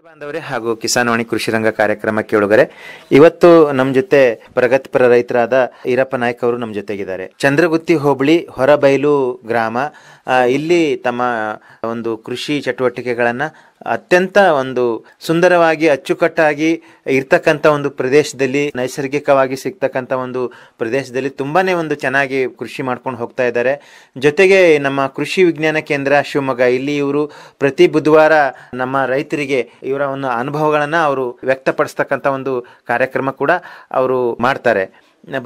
ಬಾಂಧವರೇ ಹಾಗೂ ಕಿಸಾನ್ವಾಣಿ ಕೃಷಿ ರಂಗ ಕಾರ್ಯಕ್ರಮ ಕೇಳುಗರೆ, ಇವತ್ತು ನಮ್ಮ ಜೊತೆ ಪ್ರಗತಿಪರ ರೈತರಾದ ಈರಪ್ಪ ನಾಯ್ಕ ಅವರು ನಮ್ಮ ಜೊತೆಗಿದ್ದಾರೆ. ಚಂದ್ರಗುತ್ತಿ ಹೋಬಳಿ ಹೊರಬೈಲು ಗ್ರಾಮ. ಇಲ್ಲಿ ತಮ್ಮ ಒಂದು ಕೃಷಿ ಚಟುವಟಿಕೆಗಳನ್ನ ಅತ್ಯಂತ ಒಂದು ಸುಂದರವಾಗಿ ಅಚ್ಚುಕಟ್ಟಾಗಿ ಇರ್ತಕ್ಕಂಥ ಒಂದು ಪ್ರದೇಶದಲ್ಲಿ, ನೈಸರ್ಗಿಕವಾಗಿ ಸಿಗ್ತಕ್ಕಂಥ ಒಂದು ಪ್ರದೇಶದಲ್ಲಿ ತುಂಬಾನೇ ಒಂದು ಚೆನ್ನಾಗಿ ಕೃಷಿ ಮಾಡ್ಕೊಂಡು ಹೋಗ್ತಾ ಇದ್ದಾರೆ. ಜೊತೆಗೆ ನಮ್ಮ ಕೃಷಿ ವಿಜ್ಞಾನ ಕೇಂದ್ರ ಶಿವಮೊಗ್ಗ, ಇಲ್ಲಿ ಇವರು ಪ್ರತಿ ಬುಧವಾರ ನಮ್ಮ ರೈತರಿಗೆ ಇವರ ಒಂದು ಅನುಭವಗಳನ್ನ ಅವರು ವ್ಯಕ್ತಪಡಿಸ್ತಕ್ಕಂಥ ಒಂದು ಕಾರ್ಯಕ್ರಮ ಕೂಡ ಅವರು ಮಾಡ್ತಾರೆ.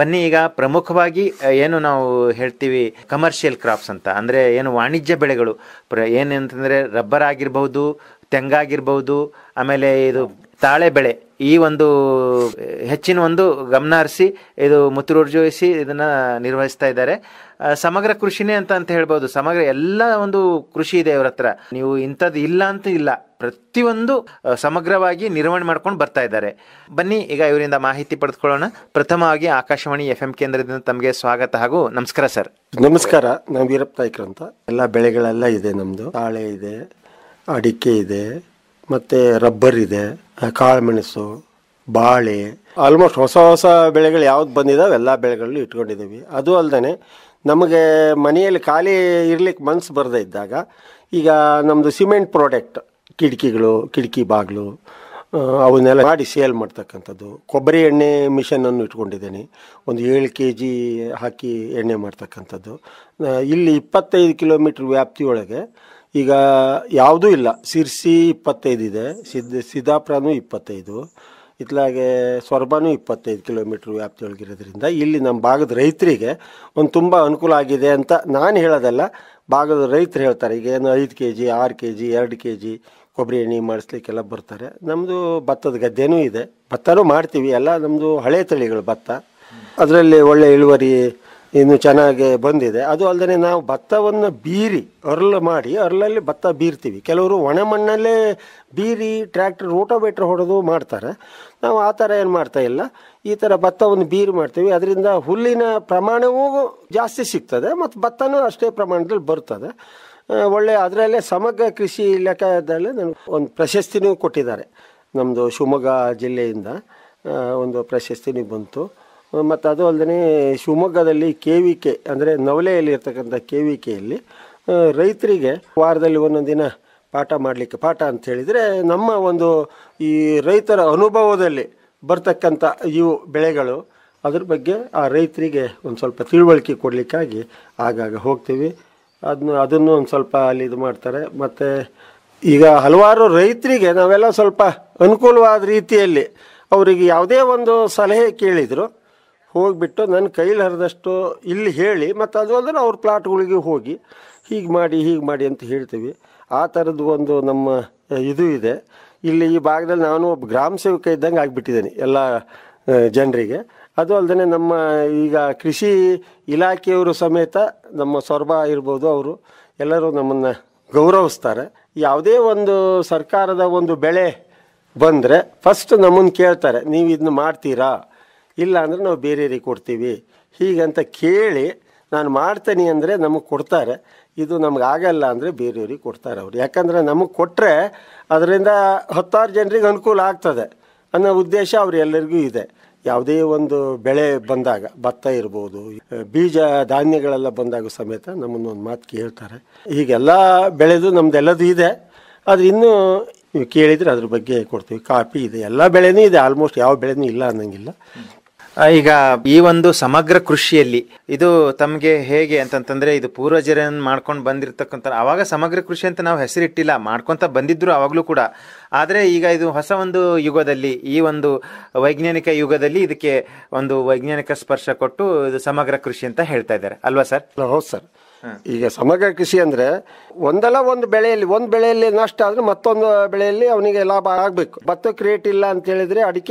ಬನ್ನಿ, ಈಗ ಪ್ರಮುಖವಾಗಿ ಏನು ನಾವು ಹೇಳ್ತೀವಿ ಕಮರ್ಷಿಯಲ್ ಕ್ರಾಪ್ಸ್ ಅಂತ, ಅಂದ್ರೆ ಏನು ವಾಣಿಜ್ಯ ಬೆಳೆಗಳು, ಏನಂತಂದ್ರೆ ರಬ್ಬರ್ ಆಗಿರ್ಬಹುದು, ತೆಂಗಾಗಿರ್ಬಹುದು, ಆಮೇಲೆ ಇದು ತಾಳೆ ಬೆಳೆ, ಈ ಒಂದು ಹೆಚ್ಚಿನ ಒಂದು ಗಮನ ಹರಿಸಿ ಇದು ಮುತುವರ್ಜಿವಹಿಸಿ ಇದನ್ನ ನಿರ್ವಹಿಸ್ತಾ ಇದ್ದಾರೆ. ಸಮಗ್ರ ಕೃಷಿನೇ ಅಂತ ಹೇಳ್ಬೋದು. ಸಮಗ್ರ ಎಲ್ಲ ಒಂದು ಕೃಷಿ ಇದೆ ಇವ್ರ ಹತ್ರ. ನೀವು ಇಂಥದ್ದು ಇಲ್ಲ ಅಂತ ಇಲ್ಲ, ಪ್ರತಿಯೊಂದು ಸಮಗ್ರವಾಗಿ ನಿರ್ವಹಣೆ ಮಾಡ್ಕೊಂಡು ಬರ್ತಾ ಇದ್ದಾರೆ. ಬನ್ನಿ ಈಗ ಇವರಿಂದ ಮಾಹಿತಿ ಪಡೆದುಕೊಳ್ಳೋಣ. ಪ್ರಥಮವಾಗಿ ಆಕಾಶವಾಣಿ FM ಕೇಂದ್ರದಿಂದ ತಮಗೆ ಸ್ವಾಗತ ಹಾಗೂ ನಮಸ್ಕಾರ ಸರ್. ನಮಸ್ಕಾರ. ನಾವು ವೀರಪ್ಪ ನಾಯ್ಕರು ಅಂತ. ಎಲ್ಲ ಬೆಳೆಗಳೆಲ್ಲ ಇದೆ ನಮ್ದು. ತಾಳೆ ಇದೆ, ಅಡಿಕೆ ಇದೆ, ಮತ್ತೆ ರಬ್ಬರ್ ಇದೆ, ಕಾಳುಮೆಣಸು, ಬಾಳೆ, ಆಲ್ಮೋಸ್ಟ್ ಹೊಸ ಹೊಸ ಬೆಳೆಗಳು ಯಾವ್ದು ಬಂದಿದಾವೆ ಎಲ್ಲ ಬೆಳೆಗಳನ್ನು ಇಟ್ಕೊಂಡಿದ್ದೀವಿ. ಅದು ಅಲ್ಲದೆ ನಮಗೆ ಮನೆಯಲ್ಲಿ ಖಾಲಿ ಇರ್ಲಿಕ್ಕೆ ಮನಸ್ಸು ಬರದೇ ಇದ್ದಾಗ ಈಗ ನಮ್ಮದು ಸಿಮೆಂಟ್ ಪ್ರಾಡಕ್ಟ್, ಕಿಟಕಿಗಳು, ಕಿಟಕಿ ಬಾಗಿಲು, ಅವನ್ನೆಲ್ಲ ಮಾಡಿ ಸೇಲ್ ಮಾಡ್ತಕ್ಕಂಥದ್ದು. ಕೊಬ್ಬರಿ ಎಣ್ಣೆ ಮಿಷನನ್ನು ಇಟ್ಕೊಂಡಿದ್ದೀನಿ. ಒಂದು 7 kg ಹಾಕಿ ಎಣ್ಣೆ ಮಾಡ್ತಕ್ಕಂಥದ್ದು. ಇಲ್ಲಿ 25 ಕಿಲೋಮೀಟ್ರ್ ವ್ಯಾಪ್ತಿಯೊಳಗೆ ಈಗ ಯಾವುದೂ ಇಲ್ಲ. ಸಿರ್ಸಿ 25 ಇದೆ, ಸಿದ್ದಾಪುರನೂ 25, ಇತ್ಲಾಗೆ ಸೊರಬನೂ 25 ಕಿಲೋಮೀಟ್ರ್ ವ್ಯಾಪ್ತಿಯೊಳಗಿರೋದ್ರಿಂದ ಇಲ್ಲಿ ನಮ್ಮ ಭಾಗದ ರೈತರಿಗೆ ಒಂದು ತುಂಬ ಅನುಕೂಲ ಆಗಿದೆ ಅಂತ ನಾನು ಹೇಳೋದಲ್ಲ, ಭಾಗದ ರೈತರು ಹೇಳ್ತಾರೆ. ಈಗ ಏನು 5 kg, 6 kg, 2 kg ಕೊಬ್ಬರಿ ಎಣ್ಣೆ ಮಾಡಿಸ್ಲಿಕ್ಕೆಲ್ಲ ಬರ್ತಾರೆ. ನಮ್ಮದು ಭತ್ತದ ಗದ್ದೆನೂ ಇದೆ, ಭತ್ತನೂ ಮಾಡ್ತೀವಿ. ಎಲ್ಲ ನಮ್ಮದು ಹಳೆ ತಳಿಗಳು ಭತ್ತ, ಅದರಲ್ಲಿ ಒಳ್ಳೆ ಇಳುವರಿ ಇನ್ನು ಚೆನ್ನಾಗಿ ಬಂದಿದೆ. ಅದು ಅಲ್ಲದೆ ನಾವು ಭತ್ತವನ್ನು ಬೀರಿ ಅರ್ಲು ಮಾಡಿ ಅರ್ಲಲ್ಲಿ ಭತ್ತ ಬೀರ್ತೀವಿ. ಕೆಲವರು ಒಣ ಮಣ್ಣಲ್ಲೇ ಬೀರಿ ಟ್ರ್ಯಾಕ್ಟರ್ ರೋಟೋವೇಟ್ರ್ ಹೊಡೆದು ಮಾಡ್ತಾರೆ. ನಾವು ಆ ಥರ ಏನು ಮಾಡ್ತಾ ಇಲ್ಲ. ಈ ಥರ ಭತ್ತವನ್ನು ಬೀರಿ ಮಾಡ್ತೀವಿ. ಅದರಿಂದ ಹುಲ್ಲಿನ ಪ್ರಮಾಣವೂ ಜಾಸ್ತಿ ಸಿಗ್ತದೆ ಮತ್ತು ಭತ್ತನೂ ಅಷ್ಟೇ ಪ್ರಮಾಣದಲ್ಲಿ ಬರ್ತದೆ. ಒಳ್ಳೆ ಅದರಲ್ಲೇ ಸಮಗ್ರ ಕೃಷಿ ಲೆಕ್ಕದಲ್ಲಿ ನನಗೆ ಒಂದು ಪ್ರಶಸ್ತಿನೂ ಕೊಟ್ಟಿದ್ದಾರೆ. ನಮ್ಮದು ಶಿವಮೊಗ್ಗ ಜಿಲ್ಲೆಯಿಂದ ಒಂದು ಪ್ರಶಸ್ತಿನೂ ಬಂತು. ಮತ್ತು ಅದು ಅಲ್ಲದೆ ಶಿವಮೊಗ್ಗದಲ್ಲಿ KVK ಅಂದರೆ ನವಲೆಯಲ್ಲಿ ಇರ್ತಕ್ಕಂಥ KVKಯಲ್ಲಿ ರೈತರಿಗೆ ವಾರದಲ್ಲಿ ಒಂದೊಂದು ದಿನ ಪಾಠ ಅಂತ ಹೇಳಿದರೆ ನಮ್ಮ ಒಂದು ಈ ರೈತರ ಅನುಭವದಲ್ಲಿ ಬರ್ತಕ್ಕಂಥ ಇವು ಬೆಳೆಗಳು, ಅದ್ರ ಬಗ್ಗೆ ಆ ರೈತರಿಗೆ ಒಂದು ಸ್ವಲ್ಪ ತಿಳುವಳಿಕೆ ಕೊಡಲಿಕ್ಕಾಗಿ ಆಗಾಗ ಹೋಗ್ತೀವಿ. ಅದನ್ನು ಒಂದು ಸ್ವಲ್ಪ ಅಲ್ಲಿ ಇದು ಮಾಡ್ತಾರೆ. ಮತ್ತು ಈಗ ಹಲವಾರು ರೈತರಿಗೆ ನಾವೆಲ್ಲ ಸ್ವಲ್ಪ ಅನುಕೂಲವಾದ ರೀತಿಯಲ್ಲಿ ಅವರಿಗೆ ಯಾವುದೇ ಒಂದು ಸಲಹೆ ಕೇಳಿದರು ಹೋಗಿಬಿಟ್ಟು ನನ್ನ ಕೈಲಿ ಹರಿದಷ್ಟು ಇಲ್ಲಿ ಹೇಳಿ, ಮತ್ತು ಅದು ಅಲ್ಲದೆ ಅವ್ರ ಪ್ಲಾಟ್ಗಳಿಗೆ ಹೋಗಿ ಹೀಗೆ ಮಾಡಿ ಅಂತ ಹೇಳ್ತೀವಿ. ಆ ಥರದ್ದು ಒಂದು ನಮ್ಮ ಇದು ಇದೆ. ಇಲ್ಲಿ ಈ ಭಾಗದಲ್ಲಿ ನಾನು ಒಬ್ಬ ಗ್ರಾಮ ಸೇವಕ ಇದ್ದಂಗೆ ಆಗಿಬಿಟ್ಟಿದ್ದೇನೆ ಎಲ್ಲ ಜನರಿಗೆ. ಅದು ಅಲ್ಲದೆ ನಮ್ಮ ಈಗ ಕೃಷಿ ಇಲಾಖೆಯವರು ಸಮೇತ ನಮ್ಮ ಸೊರಬ ಇರ್ಬೋದು, ಅವರು ಎಲ್ಲರೂ ನಮ್ಮನ್ನು ಗೌರವಿಸ್ತಾರೆ. ಯಾವುದೇ ಒಂದು ಸರ್ಕಾರದ ಒಂದು ಬೆಳೆ ಬಂದರೆ ಫಸ್ಟ್ ನಮ್ಮನ್ನು ಕೇಳ್ತಾರೆ, ನೀವು ಇದನ್ನ ಮಾಡ್ತೀರಾ, ಇಲ್ಲ ಅಂದರೆ ನಾವು ಬೇರೆಯವ್ರಿಗೆ ಕೊಡ್ತೀವಿ, ಹೀಗಂತ ಕೇಳಿ ನಾನು ಮಾಡ್ತೇನೆ ಅಂದರೆ ನಮಗೆ ಕೊಡ್ತಾರೆ. ಇದು ನಮ್ಗೆ ಆಗಲ್ಲ ಅಂದರೆ ಬೇರೆಯವ್ರಿಗೆ ಕೊಡ್ತಾರೆ ಅವರು. ಯಾಕಂದರೆ ನಮಗೆ ಕೊಟ್ಟರೆ ಅದರಿಂದ 10 ಜನರಿಗೆ ಅನುಕೂಲ ಆಗ್ತದೆ ಅನ್ನೋ ಉದ್ದೇಶ ಅವರೆಲ್ಲರಿಗೂ ಇದೆ. ಯಾವುದೇ ಒಂದು ಬೆಳೆ ಬಂದಾಗ, ಭತ್ತ ಇರ್ಬೋದು, ಬೀಜ ಧಾನ್ಯಗಳೆಲ್ಲ ಬಂದಾಗ ಸಮೇತ ನಮ್ಮನ್ನು ಒಂದು ಮಾತು ಕೇಳ್ತಾರೆ. ಹೀಗೆಲ್ಲ ಬೆಳೆದು ನಮ್ಮದೆಲ್ಲದು ಇದೆ. ಆದರೆ ಇನ್ನೂ ನೀವು ಕೇಳಿದರೆ ಅದ್ರ ಬಗ್ಗೆ ಕೊಡ್ತೀವಿ. ಕಾಫಿ ಇದೆ, ಎಲ್ಲ ಬೆಳೆನೂ ಇದೆ, ಆಲ್ಮೋಸ್ಟ್ ಯಾವ ಬೆಳೆನೂ ಇಲ್ಲ ಅನ್ನಂಗಿಲ್ಲ. ಈಗ ಈ ಒಂದು ಸಮಗ್ರ ಕೃಷಿಯಲ್ಲಿ ಇದು ತಮಗೆ ಹೇಗೆ ಅಂತಂತಂದ್ರೆ, ಇದು ಪೂರ್ವಜರನ್ನು ಮಾಡ್ಕೊಂಡು ಬಂದಿರತಕ್ಕಂಥ, ಅವಾಗ ಸಮಗ್ರ ಕೃಷಿ ಅಂತ ನಾವು ಹೆಸರಿಟ್ಟಿಲ್ಲ, ಮಾಡ್ಕೊಂತ ಬಂದಿದ್ರು ಅವಾಗಲೂ ಕೂಡ. ಆದರೆ ಈಗ ಇದು ಹೊಸ ಒಂದು ಯುಗದಲ್ಲಿ, ಈ ಒಂದು ವೈಜ್ಞಾನಿಕ ಯುಗದಲ್ಲಿ ಇದಕ್ಕೆ ಒಂದು ವೈಜ್ಞಾನಿಕ ಸ್ಪರ್ಶ ಕೊಟ್ಟು ಇದು ಸಮಗ್ರ ಕೃಷಿ ಅಂತ ಹೇಳ್ತಾ ಇದ್ದಾರೆ ಅಲ್ವಾ ಸರ್? ಹೌದು ಸರ್. ಈಗ ಸಮಗ್ರ ಕೃಷಿ ಅಂದರೆ ಒಂದು ಬೆಳೆಯಲ್ಲಿ ನಷ್ಟ ಆದರೆ ಮತ್ತೊಂದು ಬೆಳೆಯಲ್ಲಿ ಅವನಿಗೆ ಲಾಭ ಆಗಬೇಕು. ಭತ್ತಕ್ಕೆ ರೇಟ್ ಇಲ್ಲ ಅಂತ ಹೇಳಿದ್ರೆ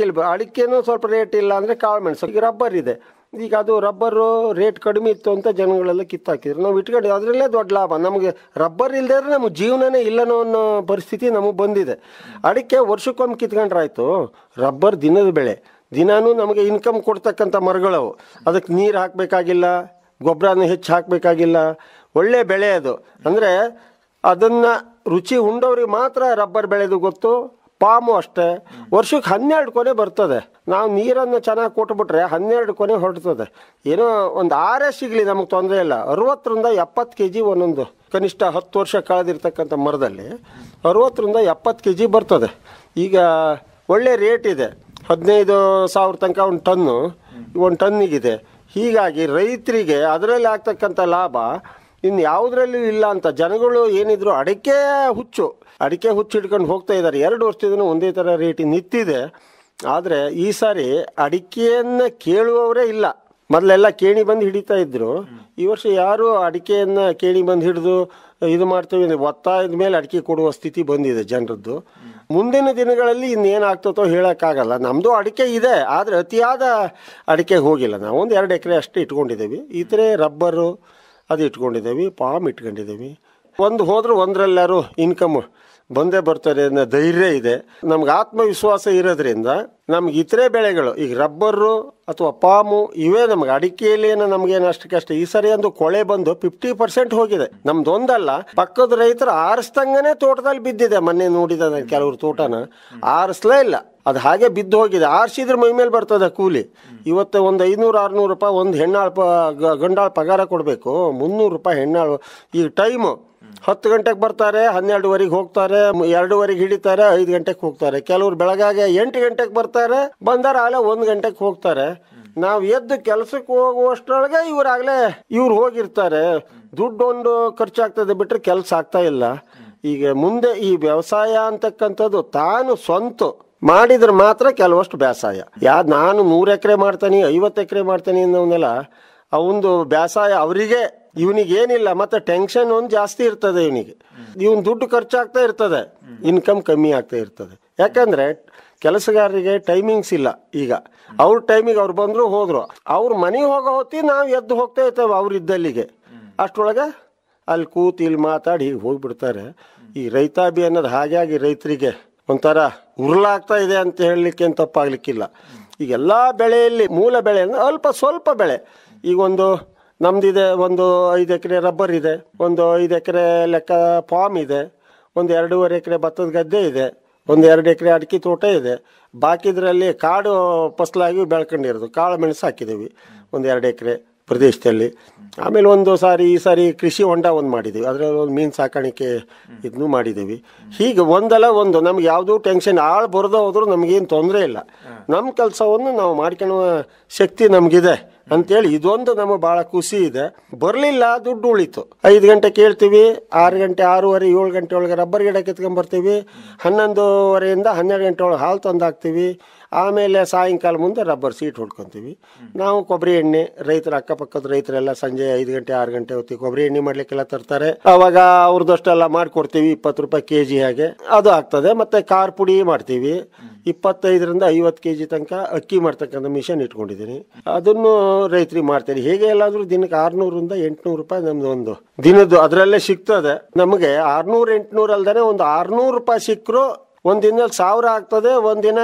ಅಡಿಕೆನೂ ಸ್ವಲ್ಪ ರೇಟ್ ಇಲ್ಲ ಅಂದರೆ ಕಾಳುಮೆಣಸು. ಈಗ ರಬ್ಬರ್ ಇದೆ, ಈಗ ಅದು ರಬ್ಬರು ರೇಟ್ ಕಡಿಮೆ ಇತ್ತು ಅಂತ ಜನಗಳೆಲ್ಲ ಕಿತ್ತಾಕಿದ್ರು. ನಾವು ಇಟ್ಕೊಂಡು ಅದರಲ್ಲೇ ದೊಡ್ಡ ಲಾಭ. ನಮಗೆ ರಬ್ಬರ್ ಇಲ್ಲದೆ ಇದ್ರೆ ನಮಗೆ ಜೀವನನೇ ಇಲ್ಲನೋ ಅನ್ನೋ ಪರಿಸ್ಥಿತಿ ನಮಗೆ ಬಂದಿದೆ. ಅಡಿಕೆ ವರ್ಷಕ್ಕೊಮ್ಮೆ ಕಿತ್ಕೊಂಡ್ರಾಯ್ತು. ರಬ್ಬರ್ ದಿನದ ಬೆಳೆ, ದಿನಾನೂ ನಮಗೆ ಇನ್ಕಮ್ ಕೊಡ್ತಕ್ಕಂಥ ಮರಗಳವು. ಅದಕ್ಕೆ ನೀರು ಹಾಕಬೇಕಾಗಿಲ್ಲ, ಗೊಬ್ಬರನೂ ಹೆಚ್ಚು ಹಾಕಬೇಕಾಗಿಲ್ಲ, ಒಳ್ಳೆ ಬೆಳೆ ಅದು. ಅಂದರೆ ಅದನ್ನು ರುಚಿ ಉಂಡವ್ರಿಗೆ ಮಾತ್ರ ರಬ್ಬರ್ ಬೆಳೆದು ಗೊತ್ತು, ಪಾಮು ಅಷ್ಟೇ, ವರ್ಷಕ್ಕೆ 12 ಕೊನೆ ಬರ್ತದೆ. ನಾವು ನೀರನ್ನು ಚೆನ್ನಾಗಿ ಕೊಟ್ಬಿಟ್ರೆ 12 ಕೊನೆ ಹೊರಡ್ತದೆ. ಏನೋ ಒಂದು 6 ಸಿಗಲಿ ನಮಗೆ ತೊಂದರೆ ಇಲ್ಲ. 60ರಿಂದ 70 kg ಒಂದೊಂದು, ಕನಿಷ್ಠ 10 ವರ್ಷ ಕಳೆದಿರ್ತಕ್ಕಂಥ ಮರದಲ್ಲಿ 60ರಿಂದ 70 kg ಬರ್ತದೆ. ಈಗ ಒಳ್ಳೆ ರೇಟ್ ಇದೆ, 15,000 ತನಕ ಒಂದು ಟನ್ನಿಗಿದೆ. ಹೀಗಾಗಿ ರೈತರಿಗೆ ಅದರಲ್ಲಿ ಆಗ್ತಕ್ಕಂಥ ಲಾಭ ಇನ್ನು ಯಾವುದ್ರಲ್ಲೂ ಇಲ್ಲ ಅಂತ ಜನಗಳು ಏನಿದ್ರು ಅಡಿಕೆ ಹುಚ್ಚು ಹಿಡ್ಕೊಂಡು ಹೋಗ್ತಾ ಇದ್ದಾರೆ. 2 ವರ್ಷದಿಂದ ಒಂದೇ ಥರ ರೇಟ್ ನಿಂತಿದೆ. ಆದರೆ ಈ ಸಾರಿ ಅಡಿಕೆಯನ್ನು ಕೇಳುವವರೇ ಇಲ್ಲ. ಮೊದಲೆಲ್ಲ ಕೇಣಿ ಬಂದು ಹಿಡಿತಾ ಇದ್ರು. ಈ ವರ್ಷ ಯಾರು ಅಡಿಕೆಯನ್ನು ಕೇಣಿ ಬಂದು ಹಿಡಿದು ಇದು ಮಾಡ್ತೀವಿ ಒತ್ತಾಯದ ಮೇಲೆ ಅಡಿಕೆ ಕೊಡುವ ಸ್ಥಿತಿ ಬಂದಿದೆ ಜನರದ್ದು. ಮುಂದಿನ ದಿನಗಳಲ್ಲಿ ಇನ್ನೇನಾಗ್ತದೋ ಹೇಳೋಕ್ಕಾಗಲ್ಲ. ನಮ್ಮದು ಅಡಿಕೆ ಇದೆ, ಆದರೆ ಅತಿಯಾದ ಅಡಿಕೆ ಹೋಗಿಲ್ಲ. ನಾವು ಒಂದು 2 ಎಕರೆ ಅಷ್ಟೇ ಇಟ್ಕೊಂಡಿದ್ದೀವಿ. ಈ ಥರ ರಬ್ಬರು ಅದು ಇಟ್ಕೊಂಡಿದ್ದೀವಿ, ಪಾಮ್ ಇಟ್ಕೊಂಡಿದ್ದೀವಿ. ಒಂದು ಹೋದ್ರೆ ಒಂದರಲ್ಲಾರು ಇನ್ಕಮ್ ಬಂದೇ ಬರ್ತಾರೆ ಅನ್ನೋ ಧೈರ್ಯ ಇದೆ. ನಮ್ಗೆ ಆತ್ಮವಿಶ್ವಾಸ ಇರೋದ್ರಿಂದ ನಮ್ಗೆ ಇತರೆ ಬೆಳೆಗಳು, ಈಗ ರಬ್ಬರು ಅಥವಾ ಪಾಮು ಇವೇ ನಮ್ಗೆ, ಅಡಿಕೆಯಲ್ಲಿ ನಮ್ಗೇನು ಅಷ್ಟಕ್ಕಷ್ಟೇ. ಈ ಸರಿ ಒಂದು ಕೊಳೆ ಬಂದು 50% ಹೋಗಿದೆ. ನಮ್ದೊಂದಲ್ಲ, ಪಕ್ಕದ ರೈತರು ಆರಿಸ್ದಂಗನೆ ತೋಟದಲ್ಲಿ ಬಿದ್ದಿದೆ. ಮೊನ್ನೆ ನೋಡಿದ ಕೆಲವ್ರ ತೋಟನ ಆರಿಸ್ಲೇ ಇಲ್ಲ, ಅದು ಹಾಗೆ ಬಿದ್ದು ಹೋಗಿದೆ. ಆರಿಸಿದ್ರೆ ಮೈ ಮೇಲೆ ಬರ್ತದೆ ಕೂಲಿ. ಇವತ್ತು ಒಂದು 500-600 ರೂಪಾಯಿ ಒಂದು ಗಂಡಾಳು ಪಗಾರ ಕೊಡಬೇಕು, 300 ರೂಪಾಯಿ ಹೆಣ್ಣಾಳು. ಈಗ ಟೈಮು 10 ಗಂಟೆಗೆ ಬರ್ತಾರೆ, 12ವರೆಗೆ ಹೋಗ್ತಾರೆ, 2ವರೆಗೆ ಹಿಡಿತಾರೆ, 5 ಗಂಟೆಗೆ ಹೋಗ್ತಾರೆ. ಕೆಲವ್ರು ಬೆಳಗಾಗೆ 8 ಗಂಟೆಗೆ ಬರ್ತಾರೆ, ಬಂದಾರ ಆಗಲೇ 1 ಗಂಟೆಗೆ ಹೋಗ್ತಾರೆ. ನಾವು ಎದ್ದು ಕೆಲಸಕ್ಕೆ ಹೋಗುವಷ್ಟರೊಳಗೆ ಇವ್ರು ಹೋಗಿರ್ತಾರೆ. ದುಡ್ಡು ಒಂದು ಖರ್ಚಾಗ್ತದೆ ಬಿಟ್ಟರೆ ಕೆಲಸ ಆಗ್ತಾ ಇಲ್ಲ. ಈಗ ಮುಂದೆ ಈ ವ್ಯವಸಾಯ ಅಂತಕ್ಕಂಥದ್ದು ತಾನು ಸ್ವಂತ ಮಾಡಿದ್ರೆ ಮಾತ್ರ ಕೆಲವಷ್ಟು ಬೇಸಾಯ. ನಾನು 100 ಎಕರೆ ಮಾಡ್ತಾನೆ, 50 ಎಕರೆ ಮಾಡ್ತಾನೆ ಅನ್ನೋನೆಲ್ಲ ಅವಂದು ಬೇಸಾಯ ಅವರಿಗೆ. ಇವನಿಗೇನಿಲ್ಲ, ಮತ್ತೆ ಟೆನ್ಷನ್ ಒಂದು ಜಾಸ್ತಿ ಇರ್ತದೆ ಇವನಿಗೆ. ಇವನ್ ದುಡ್ಡು ಖರ್ಚಾಗ್ತಾ ಇರ್ತದೆ, ಇನ್ಕಮ್ ಕಮ್ಮಿ ಆಗ್ತಾ ಇರ್ತದೆ. ಯಾಕಂದ್ರೆ ಕೆಲಸಗಾರರಿಗೆ ಟೈಮಿಂಗ್ಸ್ ಇಲ್ಲ. ಈಗ ಅವ್ರ ಟೈಮಿಗೆ ಅವ್ರು ಬಂದ್ರು ಹೋದ್ರು, ಅವ್ರ ಮನೆಗೆ ಹೋಗೋ ಹೊತ್ತಿ ನಾವು ಎದ್ದು ಹೋಗ್ತಾ ಇರ್ತೇವೆ ಅವ್ರು ಇದ್ದಲ್ಲಿಗೆ. ಅಷ್ಟರೊಳಗೆ ಅಲ್ಲಿ ಕೂತು ಇಲ್ಲಿ ಮಾತಾಡಿ ಹೀಗೆ ಹೋಗ್ಬಿಡ್ತಾರೆ. ಈ ರೈತಾಭಿ ಅನ್ನೋದು ಹಾಗಾಗಿ ರೈತರಿಗೆ ಒಂಥರ ಉರುಳಾಗ್ತಾ ಇದೆ ಅಂತ ಹೇಳಲಿಕ್ಕೆ ಏನು ತಪ್ಪಾಗ್ಲಿಕ್ಕಿಲ್ಲ. ಈಗ ಎಲ್ಲ ಬೆಳೆಯಲ್ಲಿ ಮೂಲ ಬೆಳೆ ಅಂದರೆ ಅಲ್ಪ ಸ್ವಲ್ಪ ಬೆಳೆ. ಈಗ ನಮ್ದಿದೆ, ಒಂದು 5 ಎಕರೆ ರಬ್ಬರ್ ಇದೆ, ಒಂದು 5 ಎಕರೆ ಲೆಕ್ಕ ಪಾಮ್ ಇದೆ, ಒಂದು 2.5 ಎಕರೆ ಭತ್ತದ ಗದ್ದೆ ಇದೆ, ಒಂದು 2 ಎಕರೆ ಅಡಿಕೆ ತೋಟ ಇದೆ. ಬಾಕಿದ್ರಲ್ಲಿ ಕಾಡು ಫಸಲಾಗಿ ಬೆಳ್ಕೊಂಡಿರೋದು ಕಾಳು ಮೆಣಸು ಹಾಕಿದ್ದೀವಿ ಒಂದು 2 ಎಕರೆ ಪ್ರದೇಶದಲ್ಲಿ. ಆಮೇಲೆ ಈ ಸಾರಿ ಕೃಷಿ ಹೊಂಡ ಒಂದು ಮಾಡಿದ್ದೀವಿ, ಅದರಲ್ಲಿ ಒಂದು ಮೀನು ಸಾಕಾಣಿಕೆ ಇದನ್ನು ಮಾಡಿದ್ದೀವಿ. ಹೀಗೆ ಒಂದಲ್ಲ ಒಂದು ನಮ್ಗೆ ಯಾವುದೂ ಟೆನ್ಷನ್, ಆಳು ಬರದೇ ಹೋದ್ರೂ ನಮಗೇನು ತೊಂದರೆ ಇಲ್ಲ. ನಮ್ಮ ಕೆಲಸವನ್ನು ನಾವು ಮಾಡ್ಕೊಳ್ಳುವ ಶಕ್ತಿ ನಮಗಿದೆ ಅಂತೇಳಿ ಇದೊಂದು ನಮಗೆ ಭಾಳ ಖುಷಿ ಇದೆ. ಬರಲಿಲ್ಲ, ದುಡ್ಡು ಉಳಿತು. 5 ಗಂಟೆ ಕೇಳ್ತೀವಿ, 6 ಗಂಟೆ 6:30 7 ಗಂಟೆ ಒಳಗೆ ರಬ್ಬರ್ ಗಿಡ ಕಿತ್ಕೊಂಡ್ಬರ್ತೀವಿ. 11:30ಯಿಂದ 12 ಗಂಟೆ ಒಳಗೆ ಹಾಲು ತಂದಾಕ್ತೀವಿ. ಆಮೇಲೆ ಸಾಯಂಕಾಲ ಮುಂದೆ ರಬ್ಬರ್ ಸೀಟ್ ಹೊಡ್ಕೊತೀವಿ. ನಾವು ಕೊಬ್ಬರಿ ಎಣ್ಣೆ, ರೈತರ ಅಕ್ಕಪಕ್ಕದ ರೈತರೆಲ್ಲ ಸಂಜೆ 5 ಗಂಟೆ 6 ಗಂಟೆ ಹೊತ್ತಿಗೆ ಕೊಬ್ಬರಿ ಎಣ್ಣೆ ಮಾಡ್ಲಿಕ್ಕೆಲ್ಲ ತರ್ತಾರೆ. ಅವಾಗ ಅವ್ರದ್ದಷ್ಟೆಲ್ಲ ಮಾಡಿಕೊಡ್ತೀವಿ, 20 ರೂಪಾಯಿ kg ಹಾಗೆ ಅದು ಆಗ್ತದೆ. ಮತ್ತೆ ಖಾರ ಪುಡಿ ಮಾಡ್ತೀವಿ. 25ರಿಂದ 50 kg ತನಕ ಅಕ್ಕಿ ಮಾಡ್ತಕ್ಕಂಥ ಮಿಷನ್ ಇಟ್ಕೊಂಡಿದ್ದೀನಿ, ಅದನ್ನು ರೈತರಿಗೆ ಮಾಡ್ತೀನಿ. ಹೇಗೆ ಎಲ್ಲಾದ್ರೂ ದಿನಕ್ಕೆ 600ರಿಂದ 800 ರೂಪಾಯಿ ನಮ್ದು ಒಂದು ದಿನದ್ದು ಅದರಲ್ಲೇ ಸಿಗ್ತದೆ. ನಮಗೆ 600-800 ಅಲ್ದೇ ಒಂದು 600 ರೂಪಾಯಿ ಸಿಕ್ಕರು ಒಂದಿನ 1000 ಆಗ್ತದೆ, ಒಂದಿನ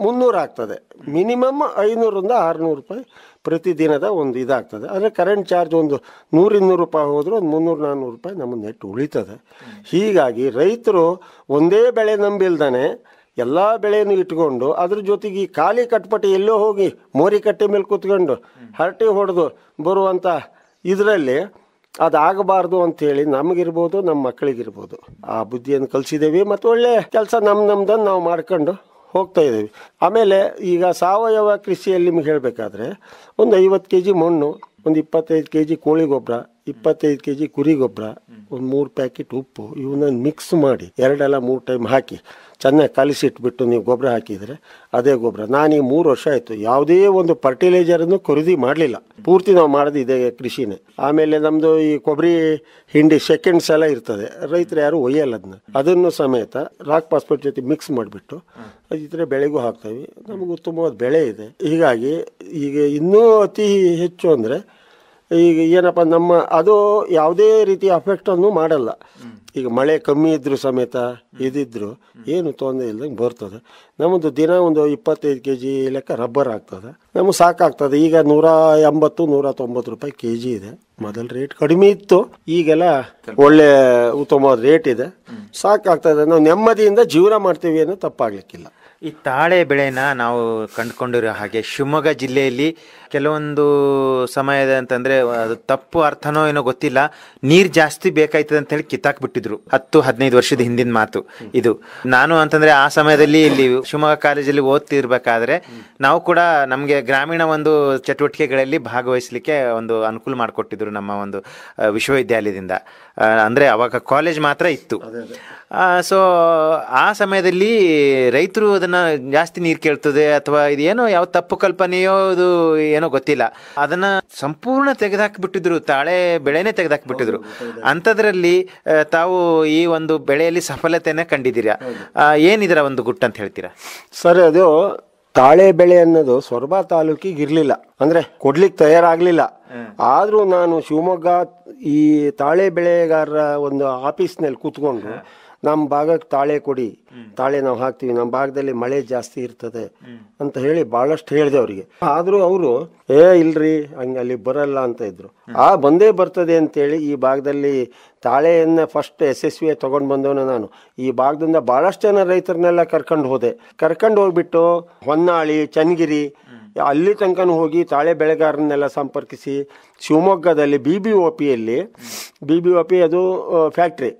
300 ಆಗ್ತದೆ. ಮಿನಿಮಮ್ 500ರಿಂದ 600 ರೂಪಾಯಿ ಪ್ರತಿದಿನದ ಒಂದು ಇದಾಗ್ತದೆ. ಆದರೆ ಕರೆಂಟ್ ಚಾರ್ಜ್ ಒಂದು 100-200 ರೂಪಾಯಿ ಹೋದರೂ ಒಂದು 300-400 ರೂಪಾಯಿ ನಮ್ಮ ನೆಟ್ಟು ಉಳಿತದೆ. ಹೀಗಾಗಿ ರೈತರು ಒಂದೇ ಬೆಳೆ ನಂಬಿಲ್ದಾನೆ ಎಲ್ಲ ಬೆಳೆಯನ್ನು ಇಟ್ಕೊಂಡು ಅದ್ರ ಜೊತೆಗೆ ಈ ಖಾಲಿ ಕಟ್ಪಟ್ಟಿ ಎಲ್ಲೋ ಹೋಗಿ ಮೋರಿ ಕಟ್ಟೆ ಮೇಲೆ ಕೂತ್ಕೊಂಡು ಹರಟೆ ಹೊಡೆದು ಬರುವಂಥ ಇದರಲ್ಲಿ ಅದಾಗಬಾರ್ದು ಅಂಥೇಳಿ ನಮಗಿರ್ಬೋದು, ನಮ್ಮ ಮಕ್ಕಳಿಗಿರ್ಬೋದು ಆ ಬುದ್ಧಿಯನ್ನು ಕಲಿಸಿದ್ದೇವೆ. ಮತ್ತು ಒಳ್ಳೆ ಕೆಲಸ ನಮ್ದನ್ನು ನಾವು ಮಾಡ್ಕೊಂಡು ಹೋಗ್ತಾ ಇದ್ದೀವಿ. ಆಮೇಲೆ ಈಗ ಸಾವಯವ ಕೃಷಿಯಲ್ಲಿ ನಿಮ್ಗೆ ಹೇಳಬೇಕಾದ್ರೆ ಒಂದು 50 kg ಮಣ್ಣು, ಒಂದು 25 kg ಕೋಳಿ ಗೊಬ್ಬರ, 25 kg ಕುರಿ ಗೊಬ್ಬರ, ಒಂದು 3 ಪ್ಯಾಕೆಟ್ ಉಪ್ಪು, ಇವನ್ನ ಮಿಕ್ಸ್ ಮಾಡಿ 2-3 ಟೈಮ್ ಹಾಕಿ ಚೆನ್ನಾಗಿ ಕಲಿಸಿಟ್ಬಿಟ್ಟು ನೀವು ಗೊಬ್ಬರ ಹಾಕಿದರೆ ಅದೇ ಗೊಬ್ಬರ. ನಾನೀಗ 3 ವರ್ಷ ಆಯಿತು ಯಾವುದೇ ಒಂದು ಫರ್ಟಿಲೈಸರನ್ನು ಖರೀದಿ ಮಾಡಲಿಲ್ಲ. ಪೂರ್ತಿ ನಾವು ಮಾಡೋದು ಇದೇ ಕೃಷಿನೇ. ಆಮೇಲೆ ನಮ್ಮದು ಈ ಕೊಬ್ಬರಿ ಹಿಂಡಿ ಸೆಕೆಂಡ್ಸ್ ಎಲ್ಲ ಇರ್ತದೆ, ರೈತರು ಯಾರು ಒಯ್ಯಲ್ಲ ಅದನ್ನು ಸಮೇತ ರಾಕ್ ಫಾಸ್ಫೇಟ್ ಜೊತೆ ಮಿಕ್ಸ್ ಮಾಡಿಬಿಟ್ಟು ಇದ್ರೆ ಬೆಳೆಗೂ ಹಾಕ್ತೀವಿ. ನಮಗೂ ಉತ್ತಮವಾದ ಬೆಳೆ ಇದೆ. ಹೀಗಾಗಿ ಈಗ ಇನ್ನೂ ಅತಿ ಹೆಚ್ಚು ಅಂದರೆ ಈಗ ಏನಪ್ಪ ಅದು ಯಾವುದೇ ರೀತಿ ಅಫೆಕ್ಟನ್ನು ಮಾಡಲ್ಲ. ಈಗ ಮಳೆ ಕಮ್ಮಿ ಇದ್ರು ಸಮೇತ ಇದಿದ್ರು ಏನು ತೊಂದರೆ ಇಲ್ದಂಗೆ ಬರ್ತದೆ. ನಮ್ಮದು ದಿನ ಒಂದು 25 kg ಲೆಕ್ಕ ರಬ್ಬರ್ ಆಗ್ತದೆ, ನಮಗೆ ಸಾಕಾಗ್ತದೆ. ಈಗ 180-190 ರೂಪಾಯಿ kg ಇದೆ. ಮೊದಲು ರೇಟ್ ಕಡಿಮೆ ಇತ್ತು, ಈಗೆಲ್ಲ ಒಳ್ಳೆ ಉತ್ತಮವಾದ ರೇಟ್ ಇದೆ, ಸಾಕಾಗ್ತದೆ. ನಾವು ನೆಮ್ಮದಿಯಿಂದ ಜೀವನ ಮಾಡ್ತೀವಿ ಅನ್ನೋ ತಪ್ಪಾಗ್ಲಿಕ್ಕಿಲ್ಲ. ಈ ತಾಳೆ ಬೆಳೆನ ನಾವು ಕಂಡುಕೊಂಡಿರೋ ಹಾಗೆ ಶಿವಮೊಗ್ಗ ಜಿಲ್ಲೆಯಲ್ಲಿ ಕೆಲವೊಂದು ಸಮಯದ ಅಂತಂದ್ರೆ ಅದು ತಪ್ಪು ಅರ್ಥನೋ ಏನೋ ಗೊತ್ತಿಲ್ಲ, ನೀರ್ ಜಾಸ್ತಿ ಬೇಕಾಯ್ತದೆ ಅಂತ ಹೇಳಿ ಕಿತ್ತಾಕ್ ಬಿಟ್ಟಿದ್ರು 10-15 ವರ್ಷದ ಹಿಂದಿನ ಮಾತು ಇದು. ನಾನು ಅಂತಂದ್ರೆ ಆ ಸಮಯದಲ್ಲಿ ಇಲ್ಲಿ ಶಿವಮೊಗ್ಗ ಕಾಲೇಜಲ್ಲಿ ಓದ್ತಿರ್ಬೇಕಾದ್ರೆ ನಾವು ಕೂಡ ನಮ್ಗೆ ಗ್ರಾಮೀಣ ಒಂದು ಚಟುವಟಿಕೆಗಳಲ್ಲಿ ಭಾಗವಹಿಸ್ಲಿಕ್ಕೆ ಒಂದು ಅನುಕೂಲ ಮಾಡಿಕೊಟ್ಟಿದ್ರು ನಮ್ಮ ಒಂದು ವಿಶ್ವವಿದ್ಯಾಲಯದಿಂದ. ಅಂದ್ರೆ ಅವಾಗ ಕಾಲೇಜ್ ಮಾತ್ರ ಇತ್ತು. ಸೊ ಆ ಸಮಯದಲ್ಲಿ ರೈತರು ಅದನ್ನ ಜಾಸ್ತಿ ನೀರು ಕೇಳ್ತದೆ ಅಥವಾ ಇದೇನೋ ಯಾವ ತಪ್ಪು ಕಲ್ಪನೆಯೋ ಇದು ಏನೋ ಗೊತ್ತಿಲ್ಲ, ಅದನ್ನ ಸಂಪೂರ್ಣ ತೆಗೆದಾಕ್ಬಿಟ್ಟಿದ್ರು, ತಾಳೆ ಬೆಳೆನೇ ತೆಗೆದಾಕ್ಬಿಟ್ಟಿದ್ರು. ಅಂಥದ್ರಲ್ಲಿ ತಾವು ಈ ಒಂದು ಬೆಳೆಯಲ್ಲಿ ಸಫಲತೆಯನ್ನ ಕಂಡಿದ್ದೀರಾ, ಏನಿದರ ಒಂದು ಗುಟ್ಟು ಅಂತ ಹೇಳ್ತೀರಾ? ಸರ್, ಅದು ತಾಳೆ ಬೆಳೆ ಅನ್ನೋದು ಸೊರಬ ತಾಲೂಕಿಗೆ ಇರ್ಲಿಲ್ಲ, ಅಂದ್ರೆ ಕೊಡ್ಲಿಕ್ಕೆ ತಯಾರಾಗ್ಲಿಲ್ಲ. ಆದ್ರೂ ನಾನು ಶಿವಮೊಗ್ಗ ಈ ತಾಳೆ ಬೆಳೆಗಾರರ ಒಂದು ಆಫೀಸ್ನಲ್ಲಿ ಕೂತ್ಕೊಂಡು ನಮ್ಮ ಭಾಗಕ್ಕೆ ತಾಳೆ ಕೊಡಿ, ತಾಳೆ ನಾವು ಹಾಕ್ತೀವಿ, ನಮ್ಮ ಭಾಗದಲ್ಲಿ ಮಳೆ ಜಾಸ್ತಿ ಇರ್ತದೆ ಅಂತ ಹೇಳಿ ಬಹಳಷ್ಟು ಹೇಳಿದೆ ಅವರಿಗೆ. ಆದ್ರೂ ಅವರು ಇಲ್ರಿ ಹಂಗೆ ಅಲ್ಲಿ ಬರಲ್ಲ ಅಂತ ಇದ್ರು. ಬಂದೇ ಬರ್ತದೆ ಅಂತೇಳಿ ಈ ಭಾಗದಲ್ಲಿ ತಾಳೆಯನ್ನ ಫಸ್ಟ್ ಯಶಸ್ವಿ ತಗೊಂಡು ಬಂದವನು ನಾನು. ಈ ಭಾಗದಿಂದ ಬಹಳಷ್ಟು ಜನ ರೈತರನ್ನೆಲ್ಲ ಕರ್ಕೊಂಡು ಹೋಗ್ಬಿಟ್ಟು ಹೊನ್ನಾಳಿ, ಚನ್ನಗಿರಿ ಅಲ್ಲಿ ತನಕನೂ ಹೋಗಿ ತಾಳೆ ಬೆಳೆಗಾರನ್ನೆಲ್ಲ ಸಂಪರ್ಕಿಸಿ ಶಿವಮೊಗ್ಗದಲ್ಲಿ BBOP ಅದು ಫ್ಯಾಕ್ಟ್ರಿ,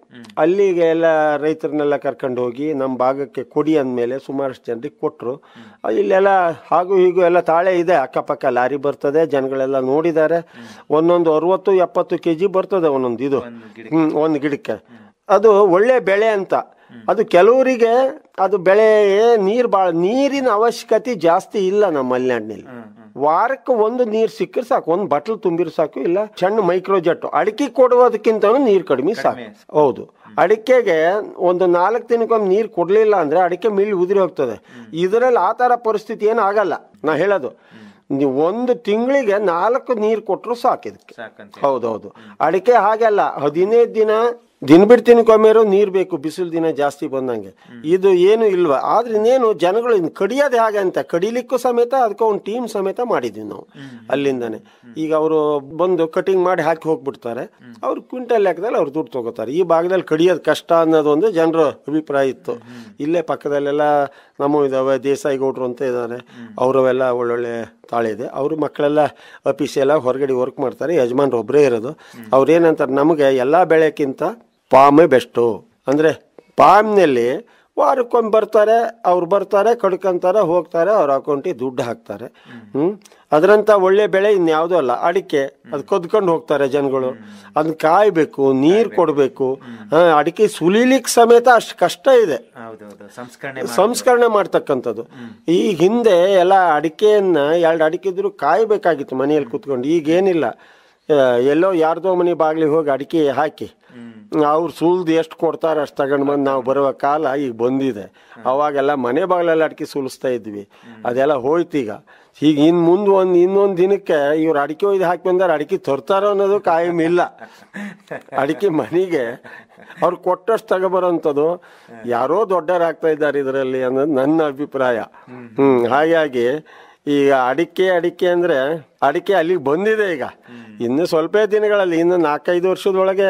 ಅಲ್ಲಿಗೆ ಎಲ್ಲ ರೈತರನ್ನೆಲ್ಲ ಕರ್ಕೊಂಡು ಹೋಗಿ ನಮ್ಮ ಭಾಗಕ್ಕೆ ಕೊಡಿ ಅಂದಮೇಲೆ ಸುಮಾರಷ್ಟು ಜನರಿಗೆ ಕೊಟ್ಟರು. ಇಲ್ಲೆಲ್ಲ ಹಾಗೂ ಹೀಗೂ ಎಲ್ಲ ತಾಳೆ ಇದೆ, ಅಕ್ಕಪಕ್ಕ ಲಾರಿ ಬರ್ತದೆ, ಜನಗಳೆಲ್ಲ ನೋಡಿದ್ದಾರೆ. ಒಂದೊಂದು 60-70 kg ಬರ್ತದೆ ಒಂದೊಂದು ಇದು ಒಂದು ಗಿಡಕ್ಕೆ. ಅದು ಒಳ್ಳೆ ಬೆಳೆ ಅಂತ. ಅದು ಕೆಲವರಿಗೆ ಅದು ಬೆಳೆ ನೀರಿನ ಅವಶ್ಯಕತೆ ಜಾಸ್ತಿ ಇಲ್ಲ. ನಮ್ಮ ಮಲೆನಾಡಿನಲ್ಲಿ ವಾರಕ್ಕೆ ಒಂದು ನೀರು ಸಿಕ್ಕರೆ ಸಾಕು, ಒಂದು ಬಟ್ಲು ತುಂಬಿರು ಸಾಕು, ಇಲ್ಲ ಸಣ್ಣ ಮೈಕ್ರೋಜೆಟ್. ಅಡಿಕೆ ಕೊಡುವುದಕ್ಕಿಂತ ನೀರು ಕಡಿಮೆ ಸಾಕು. ಹೌದು, ಅಡಿಕೆಗೆ ಒಂದು 4 ದಿನಕ್ಕೊಮ್ಮೆ ನೀರು ಕೊಡ್ಲಿಲ್ಲ ಅಂದ್ರೆ ಅಡಿಕೆ ಮಿಲ್ ಉದುರಿ ಹೋಗ್ತದೆ. ಇದರಲ್ಲಿ ಆ ತರ ಪರಿಸ್ಥಿತಿ ಏನು ಆಗಲ್ಲ. ನಾ ಹೇಳೋದು, ನೀವು 1 ತಿಂಗಳಿಗೆ 4 ನೀರು ಕೊಟ್ಟರು ಸಾಕು ಇದಕ್ಕೆ. ಹೌದೌದು, ಅಡಿಕೆ ಹಾಗೆಲ್ಲ 15 ದಿನ ಬಿಡ್ತಿನಕ್ಕೊಮ್ಮೆರೋ ನೀರು ಬೇಕು, ಬಿಸಿಲು ದಿನ ಜಾಸ್ತಿ ಬಂದಂಗೆ. ಇದು ಏನು ಇಲ್ವಾ? ಆದ್ರೆ ಇನ್ನೇನು ಜನಗಳು ಕಡಿಯೋದು ಹಾಗೆ ಅಂತ ಕಡಿಲಿಕ್ಕೂ ಸಮೇತ ಅದಕ್ಕೆ ಒಂದು ಟೀಮ್ ಸಮೇತ ಮಾಡಿದ್ವಿ ನಾವು ಅಲ್ಲಿಂದಾನೆ. ಈಗ ಅವರು ಬಂದು ಕಟಿಂಗ್ ಮಾಡಿ ಹಾಕಿ ಹೋಗ್ಬಿಡ್ತಾರೆ, ಅವ್ರು ಕ್ವಿಂಟಲ್ ಲೆಕ್ಕದಲ್ಲಿ ಅವ್ರು ದುಡ್ಡು ತಗೋತಾರೆ. ಈ ಭಾಗದಲ್ಲಿ ಕಡಿಯೋದು ಕಷ್ಟ ಅನ್ನೋದೊಂದು ಜನರ ಅಭಿಪ್ರಾಯ ಇತ್ತು. ಇಲ್ಲೇ ಪಕ್ಕದಲ್ಲೆಲ್ಲ ನಮ್ಮ ಇದಾವೆ, ದೇಸಾಯಿ ಗೌಡ್ರು ಅಂತ ಇದ್ದಾರೆ, ಅವರವೆಲ್ಲ ಒಳ್ಳೊಳ್ಳೆ ತಾಳೆ ಇದೆ. ಅವ್ರ ಮಕ್ಕಳೆಲ್ಲ ಅಫೀಸಿಯಲ್ಲ ಹೊರಗಡೆ ವರ್ಕ್ ಮಾಡ್ತಾರೆ, ಯಜಮಾನ್ರು ಒಬ್ಬರೇ ಇರೋದು. ಅವ್ರೇನಂತಾರೆ, ನಮಗೆ ಎಲ್ಲ ಬೆಳೆಕ್ಕಿಂತ ಪಾಮೇ ಬೆಸ್ಟು. ಅಂದರೆ ಪಾಮ್ನಲ್ಲಿ ವಾರಕ್ಕೊಮ್ಮೆ ಬರ್ತಾರೆ, ಕಡ್ಕೊಂತಾರೆ, ಹೋಗ್ತಾರೆ, ಅವ್ರ ಅಕೌಂಟಿಗೆ ದುಡ್ಡು ಹಾಕ್ತಾರೆ. ಅದರಂತ ಒಳ್ಳೆ ಬೆಳೆ ಇನ್ಯಾವುದೂ ಅಲ್ಲ. ಅಡಿಕೆ ಅದು ಕದ್ಕೊಂಡು ಹೋಗ್ತಾರೆ ಜನಗಳು, ಅದನ್ನ ಕಾಯ್ಬೇಕು, ನೀರು ಕೊಡಬೇಕು. ಅಡಿಕೆ ಸುಲಿಲಿಕ್ಕೆ ಸಮೇತ ಅಷ್ಟು ಕಷ್ಟ ಇದೆ ಸಂಸ್ಕರಣೆ ಮಾಡ್ತಕ್ಕಂಥದ್ದು. ಈ ಹಿಂದೆ ಎಲ್ಲ ಅಡಿಕೆಯನ್ನ 2 ಅಡಿಕೆ ಇದ್ರು ಕಾಯ್ಬೇಕಾಗಿತ್ತು ಮನೆಯಲ್ಲಿ ಕುತ್ಕೊಂಡು. ಈಗೇನಿಲ್ಲ, ಎಲ್ಲೋ ಯಾರ್ದೋ ಮನೆ ಬಾಗ್ಲಿಗೆ ಹೋಗಿ ಅಡಿಕೆ ಹಾಕಿ ಅವ್ರು ಸುಲ್ದು ಎಷ್ಟು ಕೊಡ್ತಾರೆ ಅಷ್ಟು ತಗೊಂಡು ಬಂದು ನಾವು ಬರುವ ಕಾಲ ಈಗ ಬಂದಿದೆ. ಅವಾಗೆಲ್ಲ ಮನೆ ಬಾಗಿಲೆಲ್ಲ ಅಡಿಕೆ ಸುಲಿಸ್ತಾ ಇದ್ವಿ, ಅದೆಲ್ಲ ಹೋಯ್ತು ಈಗ ಮುಂದೆ ಇನ್ನೊಂದು ದಿನಕ್ಕೆ ಇವ್ರು ಅಡಿಕೆ ಒಯ್ದು ಹಾಕಿ ಬಂದಾರೆ, ಅಡಿಕೆ ತರ್ತಾರೋ ಅನ್ನೋದು ಕಾಯಂ ಇಲ್ಲ. ಅಡಿಕೆ ಮನೆಗೆ ಅವ್ರು ಕೊಟ್ಟಷ್ಟು ತಗೊಬರೋಂಥದ್ದು ಯಾರೋ ದೊಡ್ಡವರಾಗ್ತಾ ಇದ್ದಾರೆ ಇದರಲ್ಲಿ ಅನ್ನೋದು ನನ್ನ ಅಭಿಪ್ರಾಯ. ಹಾಗಾಗಿ ಈಗ ಅಡಿಕೆ ಅಂದ್ರೆ ಅಡಿಕೆ ಅಲ್ಲಿಗೆ ಬಂದಿದೆ. ಈಗ ಇನ್ನು ಸ್ವಲ್ಪ ದಿನಗಳಲ್ಲಿ, ಇನ್ನು 4-5 ವರ್ಷದೊಳಗೆ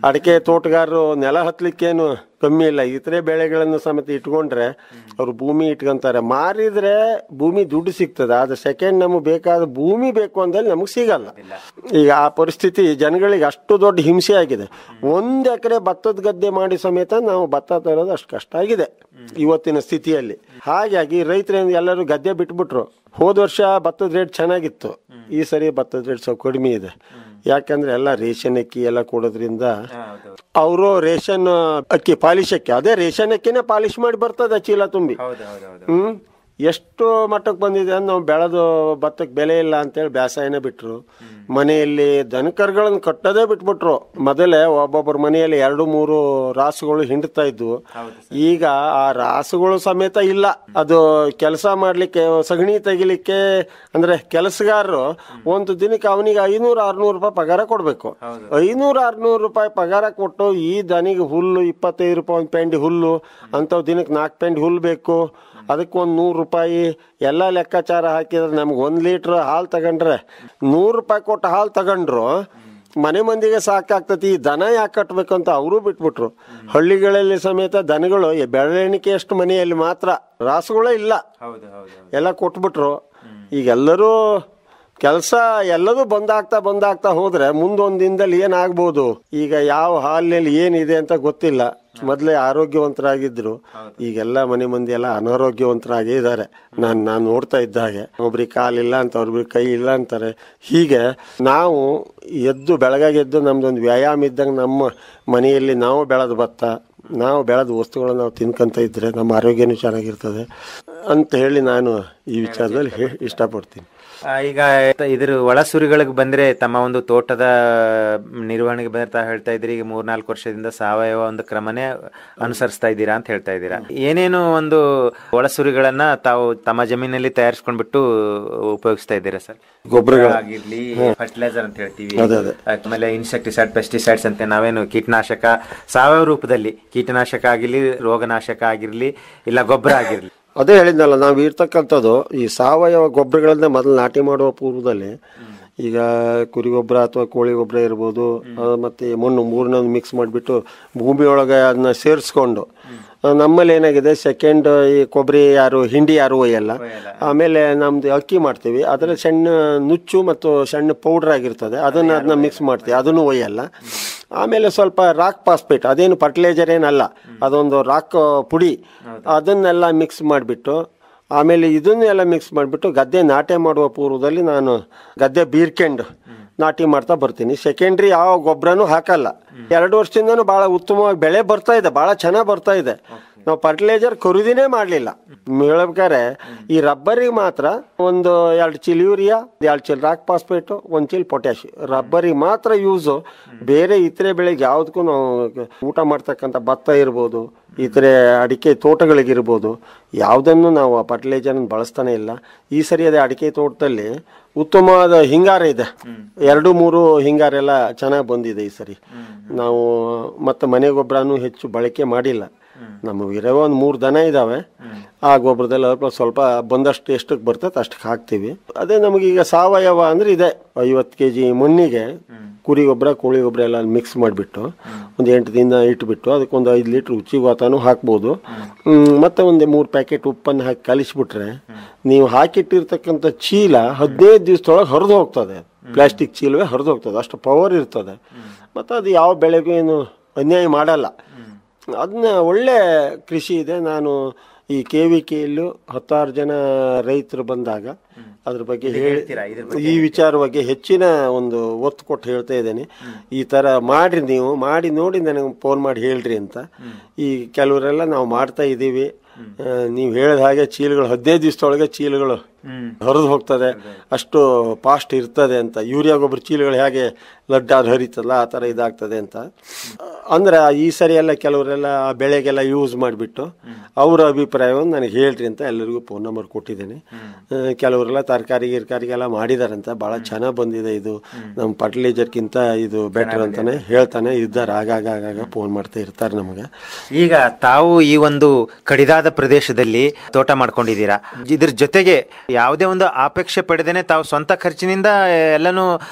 ಅಡಿಕೆ ತೋಟಗಾರರು ನೆಲ ಹತ್ಲಿಕ್ಕೇನು ಕಮ್ಮಿ ಇಲ್ಲ. ಇತರೆ ಬೆಳೆಗಳನ್ನು ಸಮೇತ ಇಟ್ಕೊಂಡ್ರೆ ಅವ್ರು ಭೂಮಿ ಇಟ್ಕೊಂತಾರೆ, ಮಾರಿದ್ರೆ ಭೂಮಿ ದುಡ್ಡು ಸಿಗ್ತದೆ. ಆದ್ರೆ ಸೆಕೆಂಡ್ ನಮಗೆ ಬೇಕಾದ ಭೂಮಿ ಬೇಕು ಅಂದಲ್ಲಿ ನಮಗೆ ಸಿಗಲ್ಲ. ಈಗ ಆ ಪರಿಸ್ಥಿತಿ ಜನಗಳಿಗೆ ಅಷ್ಟು ದೊಡ್ಡ ಹಿಂಸೆ ಆಗಿದೆ. 1 ಎಕರೆ ಭತ್ತದ ಗದ್ದೆ ಮಾಡಿ ಸಮೇತ ನಾವು ಭತ್ತ ತರೋದು ಅಷ್ಟು ಕಷ್ಟ ಆಗಿದೆ ಇವತ್ತಿನ ಸ್ಥಿತಿಯಲ್ಲಿ. ಹಾಗಾಗಿ ರೈತರು ಎಲ್ಲರೂ ಗದ್ದೆ ಬಿಟ್ಬಿಟ್ರು. ಹೋದ ವರ್ಷ ಭತ್ತದ ರೇಟ್ ಚೆನ್ನಾಗಿತ್ತು, ಈ ಸರಿ ಭತ್ತದ ರೇಟ್ ಸ್ವಲ್ಪ ಕಡಿಮೆ ಇದೆ. ಯಾಕಂದ್ರೆ ಎಲ್ಲ ರೇಷನ್ ಅಕ್ಕಿ ಎಲ್ಲ ಕೊಡೋದ್ರಿಂದ ಅವರು ರೇಷನ್ ಅಕ್ಕಿ ಪಾಲಿಶ್ ಅಕ್ಕಿ, ಅದೇ ರೇಷನ್ ಅಕ್ಕಿನೇ ಪಾಲಿಶ್ ಮಾಡಿ ಬರ್ತದೆ ಚೀಲ ತುಂಬಿ. ಎಷ್ಟು ಮಟ್ಟಕ್ಕೆ ಬಂದಿದೆ ಅಂದ್ರೆ ನಾವು ಬೆಳೆದು ಭತ್ತಕ್ಕೆ ಬೆಲೆ ಇಲ್ಲ ಅಂತೇಳಿ ಬೇಸಾಯನೇ ಬಿಟ್ರು. ಮನೆಯಲ್ಲಿ ದನಕರುಗಳನ್ನು ಕಟ್ಟೋದೇ ಬಿಟ್ಬಿಟ್ರು. ಮೊದಲೇ ಒಬ್ಬೊಬ್ಬರ ಮನೆಯಲ್ಲಿ 2-3 ರಾಸುಗಳು ಹಿಂಡ್ತಾ ಇದ್ವು. ಈಗ ಆ ರಾಸುಗಳು ಸಮೇತ ಇಲ್ಲ. ಅದು ಕೆಲಸ ಮಾಡ್ಲಿಕ್ಕೆ, ಸಗಣಿ ತೆಗಿಲಿಕ್ಕೆ ಅಂದ್ರೆ ಕೆಲಸಗಾರರು ಒಂದು ದಿನಕ್ಕೆ ಅವನಿಗೆ 500-600 ರೂಪಾಯಿ ಪಗಾರ ಕೊಡ್ಬೇಕು. 500-600 ರೂಪಾಯಿ ಪಗಾರ ಕೊಟ್ಟು ಈ ದನಿಗೆ ಹುಲ್ಲು 25 ರೂಪಾಯಿ ಒಂದು ಪೆಂಡಿ ಹುಲ್ಲು ಅಂಥವು ದಿನಕ್ಕೆ 4 ಪೆಂಡಿ ಹುಲ್ಲು ಬೇಕು. ಅದಕ್ಕೆ ಒಂದು 100 ರೂಪಾಯಿ ಎಲ್ಲ ಲೆಕ್ಕಾಚಾರ ಹಾಕಿದ್ರೆ ನಮ್ಗೆ 1 ಲೀಟ್ರ್ ಹಾಲು ತಗೊಂಡ್ರೆ 100 ರೂಪಾಯಿ ಕೊಟ್ಟು ಹಾಲು ತಗೊಂಡ್ರು ಮನೆ ಮಂದಿಗೆ ಸಾಕಾಗ್ತತಿ. ಈ ದನ ಯಾಕೆ ಕಟ್ಟಬೇಕು ಅಂತ ಅವರು ಬಿಟ್ಬಿಟ್ರು. ಹಳ್ಳಿಗಳಲ್ಲಿ ಸಮೇತ ದನಗಳು ಬೆಳವಣಿಗೆ ಎಷ್ಟು ಮನೆಯಲ್ಲಿ ಮಾತ್ರ, ರಾಸುಗಳೇ ಇಲ್ಲ, ಎಲ್ಲ ಕೊಟ್ಬಿಟ್ರು. ಈಗೆಲ್ಲರೂ ಕೆಲಸ ಎಲ್ಲದೂ ಬಂದಾಗ್ತಾ ಹೋದ್ರೆ ಮುಂದೊಂದು ದಿನದಲ್ಲಿ ಏನಾಗ್ಬೋದು. ಈಗ ಯಾವ ಹಾಲಿನಲ್ಲಿ ಏನಿದೆ ಅಂತ ಗೊತ್ತಿಲ್ಲ. ಮೊದಲೇ ಆರೋಗ್ಯವಂತರಾಗಿದ್ರು, ಈಗೆಲ್ಲ ಮನೆ ಮಂದಿ ಎಲ್ಲ ಅನಾರೋಗ್ಯವಂತರಾಗೇ ಇದ್ದಾರೆ. ನಾನು ನೋಡ್ತಾ ಇದ್ದ ಹಾಗೆ ಒಬ್ರಿಗೆ ಕಾಲಿಲ್ಲ ಅಂತ, ಒಬ್ರಿಗೆ ಕೈ ಇಲ್ಲ ಅಂತಾರೆ. ಹೀಗೆ ನಾವು ಬೆಳಗಾಗಿ ಎದ್ದು ನಮ್ದೊಂದು ವ್ಯಾಯಾಮ ಇದ್ದಂಗೆ ನಮ್ಮ ಮನೆಯಲ್ಲಿ ನಾವು ಬೆಳೆದ ಭತ್ತ, ನಾವು ಬೆಳೆದ ವಸ್ತುಗಳನ್ನು ನಾವು ತಿನ್ಕೊಂತ ಇದ್ರೆ ನಮ್ಮ ಆರೋಗ್ಯನೂ ಚೆನ್ನಾಗಿರ್ತದೆ ಅಂತ ಹೇಳಿ ನಾನು ಈ ವಿಚಾರದಲ್ಲಿ ಇಷ್ಟಪಡ್ತೀನಿ. ಈಗ ಇದ್ರ ಒಳಸುರಿಗಳಿಗೆ ಬಂದ್ರೆ ತಮ್ಮ ಒಂದು ತೋಟದ ನಿರ್ವಹಣೆಗೆ ಬಂದ್ರೆ ಹೇಳ್ತಾ ಇದ್ರಿ, ಈಗ 3-4 ವರ್ಷದಿಂದ ಸಾವಯವ ಒಂದು ಕ್ರಮನೇ ಅನುಸರಿಸ್ತಾ ಇದ್ದೀರಾ ಅಂತ ಹೇಳ್ತಾ ಇದ್ದೀರಾ. ಏನೇನು ಒಂದು ಒಳಸುರಿಗಳನ್ನ ತಾವು ತಮ್ಮ ಜಮೀನಲ್ಲಿ ತಯಾರಿಸ್ಕೊಂಡ್ಬಿಟ್ಟು ಉಪಯೋಗಿಸ್ತಾ ಇದ್ದೀರಾ ಸರ್? ಗೊಬ್ಬರಗಳಾಗಿರ್ಲಿ, ಫರ್ಟಿಲೈಸರ್ ಅಂತ ಹೇಳ್ತೀವಿ, ಆಮೇಲೆ ಇನ್ಸೆಕ್ಟಿಸೈಡ್, ಪೆಸ್ಟಿಸೈಡ್ಸ್ ಅಂತ ನಾವೇನು ಕೀಟನಾಶಕ, ಸಾವಯವ ರೂಪದಲ್ಲಿ ಕೀಟನಾಶಕ ಆಗಿರ್ಲಿ, ರೋಗನಾಶಕ ಆಗಿರ್ಲಿ, ಇಲ್ಲ ಗೊಬ್ಬರ ಆಗಿರ್ಲಿ, ಅದೇ ಹೇಳಿದ್ನಲ್ಲ, ನಾವು ಇರ್ತಕ್ಕಂಥದ್ದು ಈ ಸಾವಯವ ಗೊಬ್ಬರಗಳನ್ನ ಮೊದಲು ನಾಟಿ ಮಾಡುವ ಪೂರ್ವದಲ್ಲಿ ಈಗ ಕುರಿ ಗೊಬ್ಬರ ಅಥವಾ ಕೋಳಿ ಗೊಬ್ಬರ ಇರ್ಬೋದು, ಮತ್ತೆ ಮಣ್ಣು ಮೂರನ್ನೊಂದು ಮಿಕ್ಸ್ ಮಾಡಿಬಿಟ್ಟು ಭೂಮಿಯೊಳಗೆ ಅದನ್ನ ಸೇರಿಸ್ಕೊಂಡು, ನಮ್ಮಲ್ಲಿ ಏನಾಗಿದೆ ಸೆಕೆಂಡ್ ಈ ಕೊಬ್ಬರಿ ಹಿಂಡಿ ಯಾರು ಒಯ್ಯಲ್ಲ. ಆಮೇಲೆ ನಮ್ದು ಅಕ್ಕಿ ಮಾಡ್ತೀವಿ, ಅದರ ಸಣ್ಣ ನುಚ್ಚು ಮತ್ತು ಸಣ್ಣ ಪೌಡರ್ ಆಗಿರ್ತದೆ, ಅದನ್ನ ಮಿಕ್ಸ್ ಮಾಡ್ತೀವಿ, ಅದನ್ನು ಒಯ್ಯಲ್ಲ. ಆಮೇಲೆ ಸ್ವಲ್ಪ ರಾಕ್ ಪಾಸ್ಪೇಟ್, ಅದೇನು ಫರ್ಟಿಲೈಸರ್ ಏನಲ್ಲ, ಅದೊಂದು ರಾಕ್ ಪುಡಿ, ಅದನ್ನೆಲ್ಲ ಮಿಕ್ಸ್ ಮಾಡಿಬಿಟ್ಟು ಆಮೇಲೆ ಇದನ್ನೆಲ್ಲ ಮಿಕ್ಸ್ ಮಾಡಿಬಿಟ್ಟು ಗದ್ದೆ ನಾಟಿ ಮಾಡುವ ಪೂರ್ವದಲ್ಲಿ ನಾನು ಗದ್ದೆ ಬೀರ್ಕೆಂಡು ನಾಟಿ ಮಾಡ್ತಾ ಬರ್ತೀನಿ. ಸೆಕೆಂಡ್ರಿ ಯಾವ ಗೊಬ್ಬರನೂ ಹಾಕಲ್ಲ. 2 ವರ್ಷದಿಂದನೂ ಭಾಳ ಉತ್ತಮವಾಗಿ ಬೆಳೆ ಬರ್ತಾ ಇದೆ, ಭಾಳ ಚೆನ್ನಾಗಿ ಬರ್ತಾ ಇದೆ. ನಾವು ಫರ್ಟಿಲೈಸರ್ ಖರೀದಿನೇ ಮಾಡಲಿಲ್ಲ. ಹೇಳ್ಬೇಕಾದ್ರೆ ಈ ರಬ್ಬರಿಗೆ ಮಾತ್ರ ಒಂದು 2 ಚೀಲ ಯೂರಿಯಾ, 2 ಚೀಲ ರಾಕ್ ಫಾಸ್ಫೇಟು, 1 ಚೀಲ ಪೊಟ್ಯಾಶ್, ರಬ್ಬರಿಗೆ ಮಾತ್ರ ಯೂಸು. ಬೇರೆ ಇತರೆ ಬೆಳೆಗೆ ಯಾವುದಕ್ಕೂ ನಾವು ಊಟ ಮಾಡ್ತಕ್ಕಂಥ ಭತ್ತ ಇರ್ಬೋದು, ಇತರೆ ಅಡಿಕೆ ತೋಟಗಳಿಗಿರ್ಬೋದು, ಯಾವುದನ್ನು ನಾವು ಫರ್ಟಿಲೈಸರ್ನ ಬಳಸ್ತಾನೆ ಇಲ್ಲ. ಈ ಸರಿ ಅದೇ ಅಡಿಕೆ ತೋಟದಲ್ಲಿ ಉತ್ತಮವಾದ ಹಿಂಗಾರ ಇದೆ, 2-3 ಹಿಂಗಾರೆಲ್ಲ ಚೆನ್ನಾಗಿ ಬಂದಿದೆ ಈ ಸರಿ. ನಾವು ಮತ್ತು ಮನೆ ಗೊಬ್ಬರನೂ ಹೆಚ್ಚು ಬಳಕೆ ಮಾಡಿಲ್ಲ. ನಮಗಿರೋ ಒಂದು 3 ದನ ಇದ್ದಾವೆ, ಆ ಗೊಬ್ಬರದಲ್ಲಿ ಸ್ವಲ್ಪ ಬಂದಷ್ಟು ಎಷ್ಟಕ್ಕೆ ಬರ್ತದೆ ಅಷ್ಟಕ್ಕೆ ಹಾಕ್ತೀವಿ. ಅದೇ ನಮಗೀಗ ಸಾವಯವ ಅಂದರೆ ಇದೆ, 50 kg ಮಣ್ಣಿಗೆ ಕುರಿ ಗೊಬ್ಬರ ಕೋಳಿ ಗೊಬ್ಬರ ಎಲ್ಲ ಮಿಕ್ಸ್ ಮಾಡಿಬಿಟ್ಟು ಒಂದು 8 ದಿನ ಇಟ್ಬಿಟ್ಟು ಅದಕ್ಕೊಂದು 5 ಲೀಟ್ರ್ ರುಚಿವಾತನೂ ಹಾಕ್ಬೋದು. ಮತ್ತು ಒಂದು 3 ಪ್ಯಾಕೆಟ್ ಉಪ್ಪನ್ನು ಹಾಕಿ ಕಲಿಸ್ಬಿಟ್ರೆ ನೀವು ಹಾಕಿಟ್ಟಿರ್ತಕ್ಕಂಥ ಚೀಲ 15 ದಿವಸದೊಳಗೆ ಹರಿದು ಹೋಗ್ತದೆ. ಪ್ಲಾಸ್ಟಿಕ್ ಚೀಲವೇ ಹರಿದು ಹೋಗ್ತದೆ, ಅಷ್ಟು ಪವರ್ ಇರ್ತದೆ. ಮತ್ತು ಅದು ಯಾವ ಬೆಳೆಗೂ ಏನು ಅನ್ಯಾಯ ಮಾಡಲ್ಲ. ಅದನ್ನ ಒಳ್ಳೆ ಕೃಷಿ ಇದೆ. ನಾನು ಈ KVKಯಲ್ಲೂ 10 ಜನ ರೈತರು ಬಂದಾಗ ಅದ್ರ ಬಗ್ಗೆ ಈ ವಿಚಾರವಾಗಿ ಹೆಚ್ಚಿನ ಒಂದು ಒತ್ತು ಕೊಟ್ಟು ಹೇಳ್ತಾ ಇದ್ದೇನೆ. ಈ ಥರ ಮಾಡ್ರಿ, ನೀವು ಮಾಡಿ ನೋಡಿ ನನಗೆ ಫೋನ್ ಮಾಡಿ ಹೇಳ್ರಿ ಅಂತ. ಈ ಕೆಲವರೆಲ್ಲ ನಾವು ಮಾಡ್ತಾ ಇದ್ದೀವಿ. ನೀವು ಹೇಳಿದ ಹಾಗೆ ಚೀಲಗಳು 15 ದಿವಸದೊಳಗೆ ಚೀಲಗಳು ಹರಿದು ಹೋಗ್ತದೆ, ಅಷ್ಟು ಫಾಸ್ಟ್ ಇರ್ತದೆ ಅಂತ. ಯೂರಿಯಾ ಗೊಬ್ಬರ ಚೀಲಗಳು ಹೇಗೆ ಲಡ್ಡಾದ ಹರಿತಲ್ಲ ಆ ಥರ ಇದಾಗ್ತದೆ ಅಂತ. ಅಂದ್ರೆ ಈ ಸರಿ ಎಲ್ಲ ಕೆಲವರೆಲ್ಲ ಬೆಳೆಗೆಲ್ಲ ಯೂಸ್ ಮಾಡಿಬಿಟ್ಟು ಅವರ ಅಭಿಪ್ರಾಯವನ್ನು ನನಗೆ ಹೇಳ್ರಿ ಅಂತ ಎಲ್ಲರಿಗೂ ಫೋನ್ ನಂಬರ್ ಕೊಟ್ಟಿದ್ದೇನೆ. ಕೆಲವರೆಲ್ಲ ತರಕಾರಿಗೆಲ್ಲ ಮಾಡಿದಾರಂತ, ಭಾಳ ಚೆನ್ನಾಗಿ ಬಂದಿದೆ, ಇದು ನಮ್ಮ ಫರ್ಟಿಲೈಸರ್ಗಿಂತ ಇದು ಬೆಟರ್ ಅಂತಾನೆ ಹೇಳ್ತಾನೆ ಇದ್ದಾರೆ. ಆಗಾಗ ಫೋನ್ ಮಾಡ್ತಾ ಇರ್ತಾರೆ ನಮಗೆ. ಈಗ ತಾವು ಈ ಒಂದು ಕಡಿದಾದ ಪ್ರದೇಶದಲ್ಲಿ ತೋಟ ಮಾಡ್ಕೊಂಡಿದ್ದೀರಾ, ಇದ್ರ ಜೊತೆಗೆ ಯಾವುದೇ ಒಂದು ಅಪೇಕ್ಷೆ ಪಡೆದೇನೆ ತಾವು ಸ್ವಂತ ಖರ್ಚಿನಿಂದ ಎಲ್ಲನೂ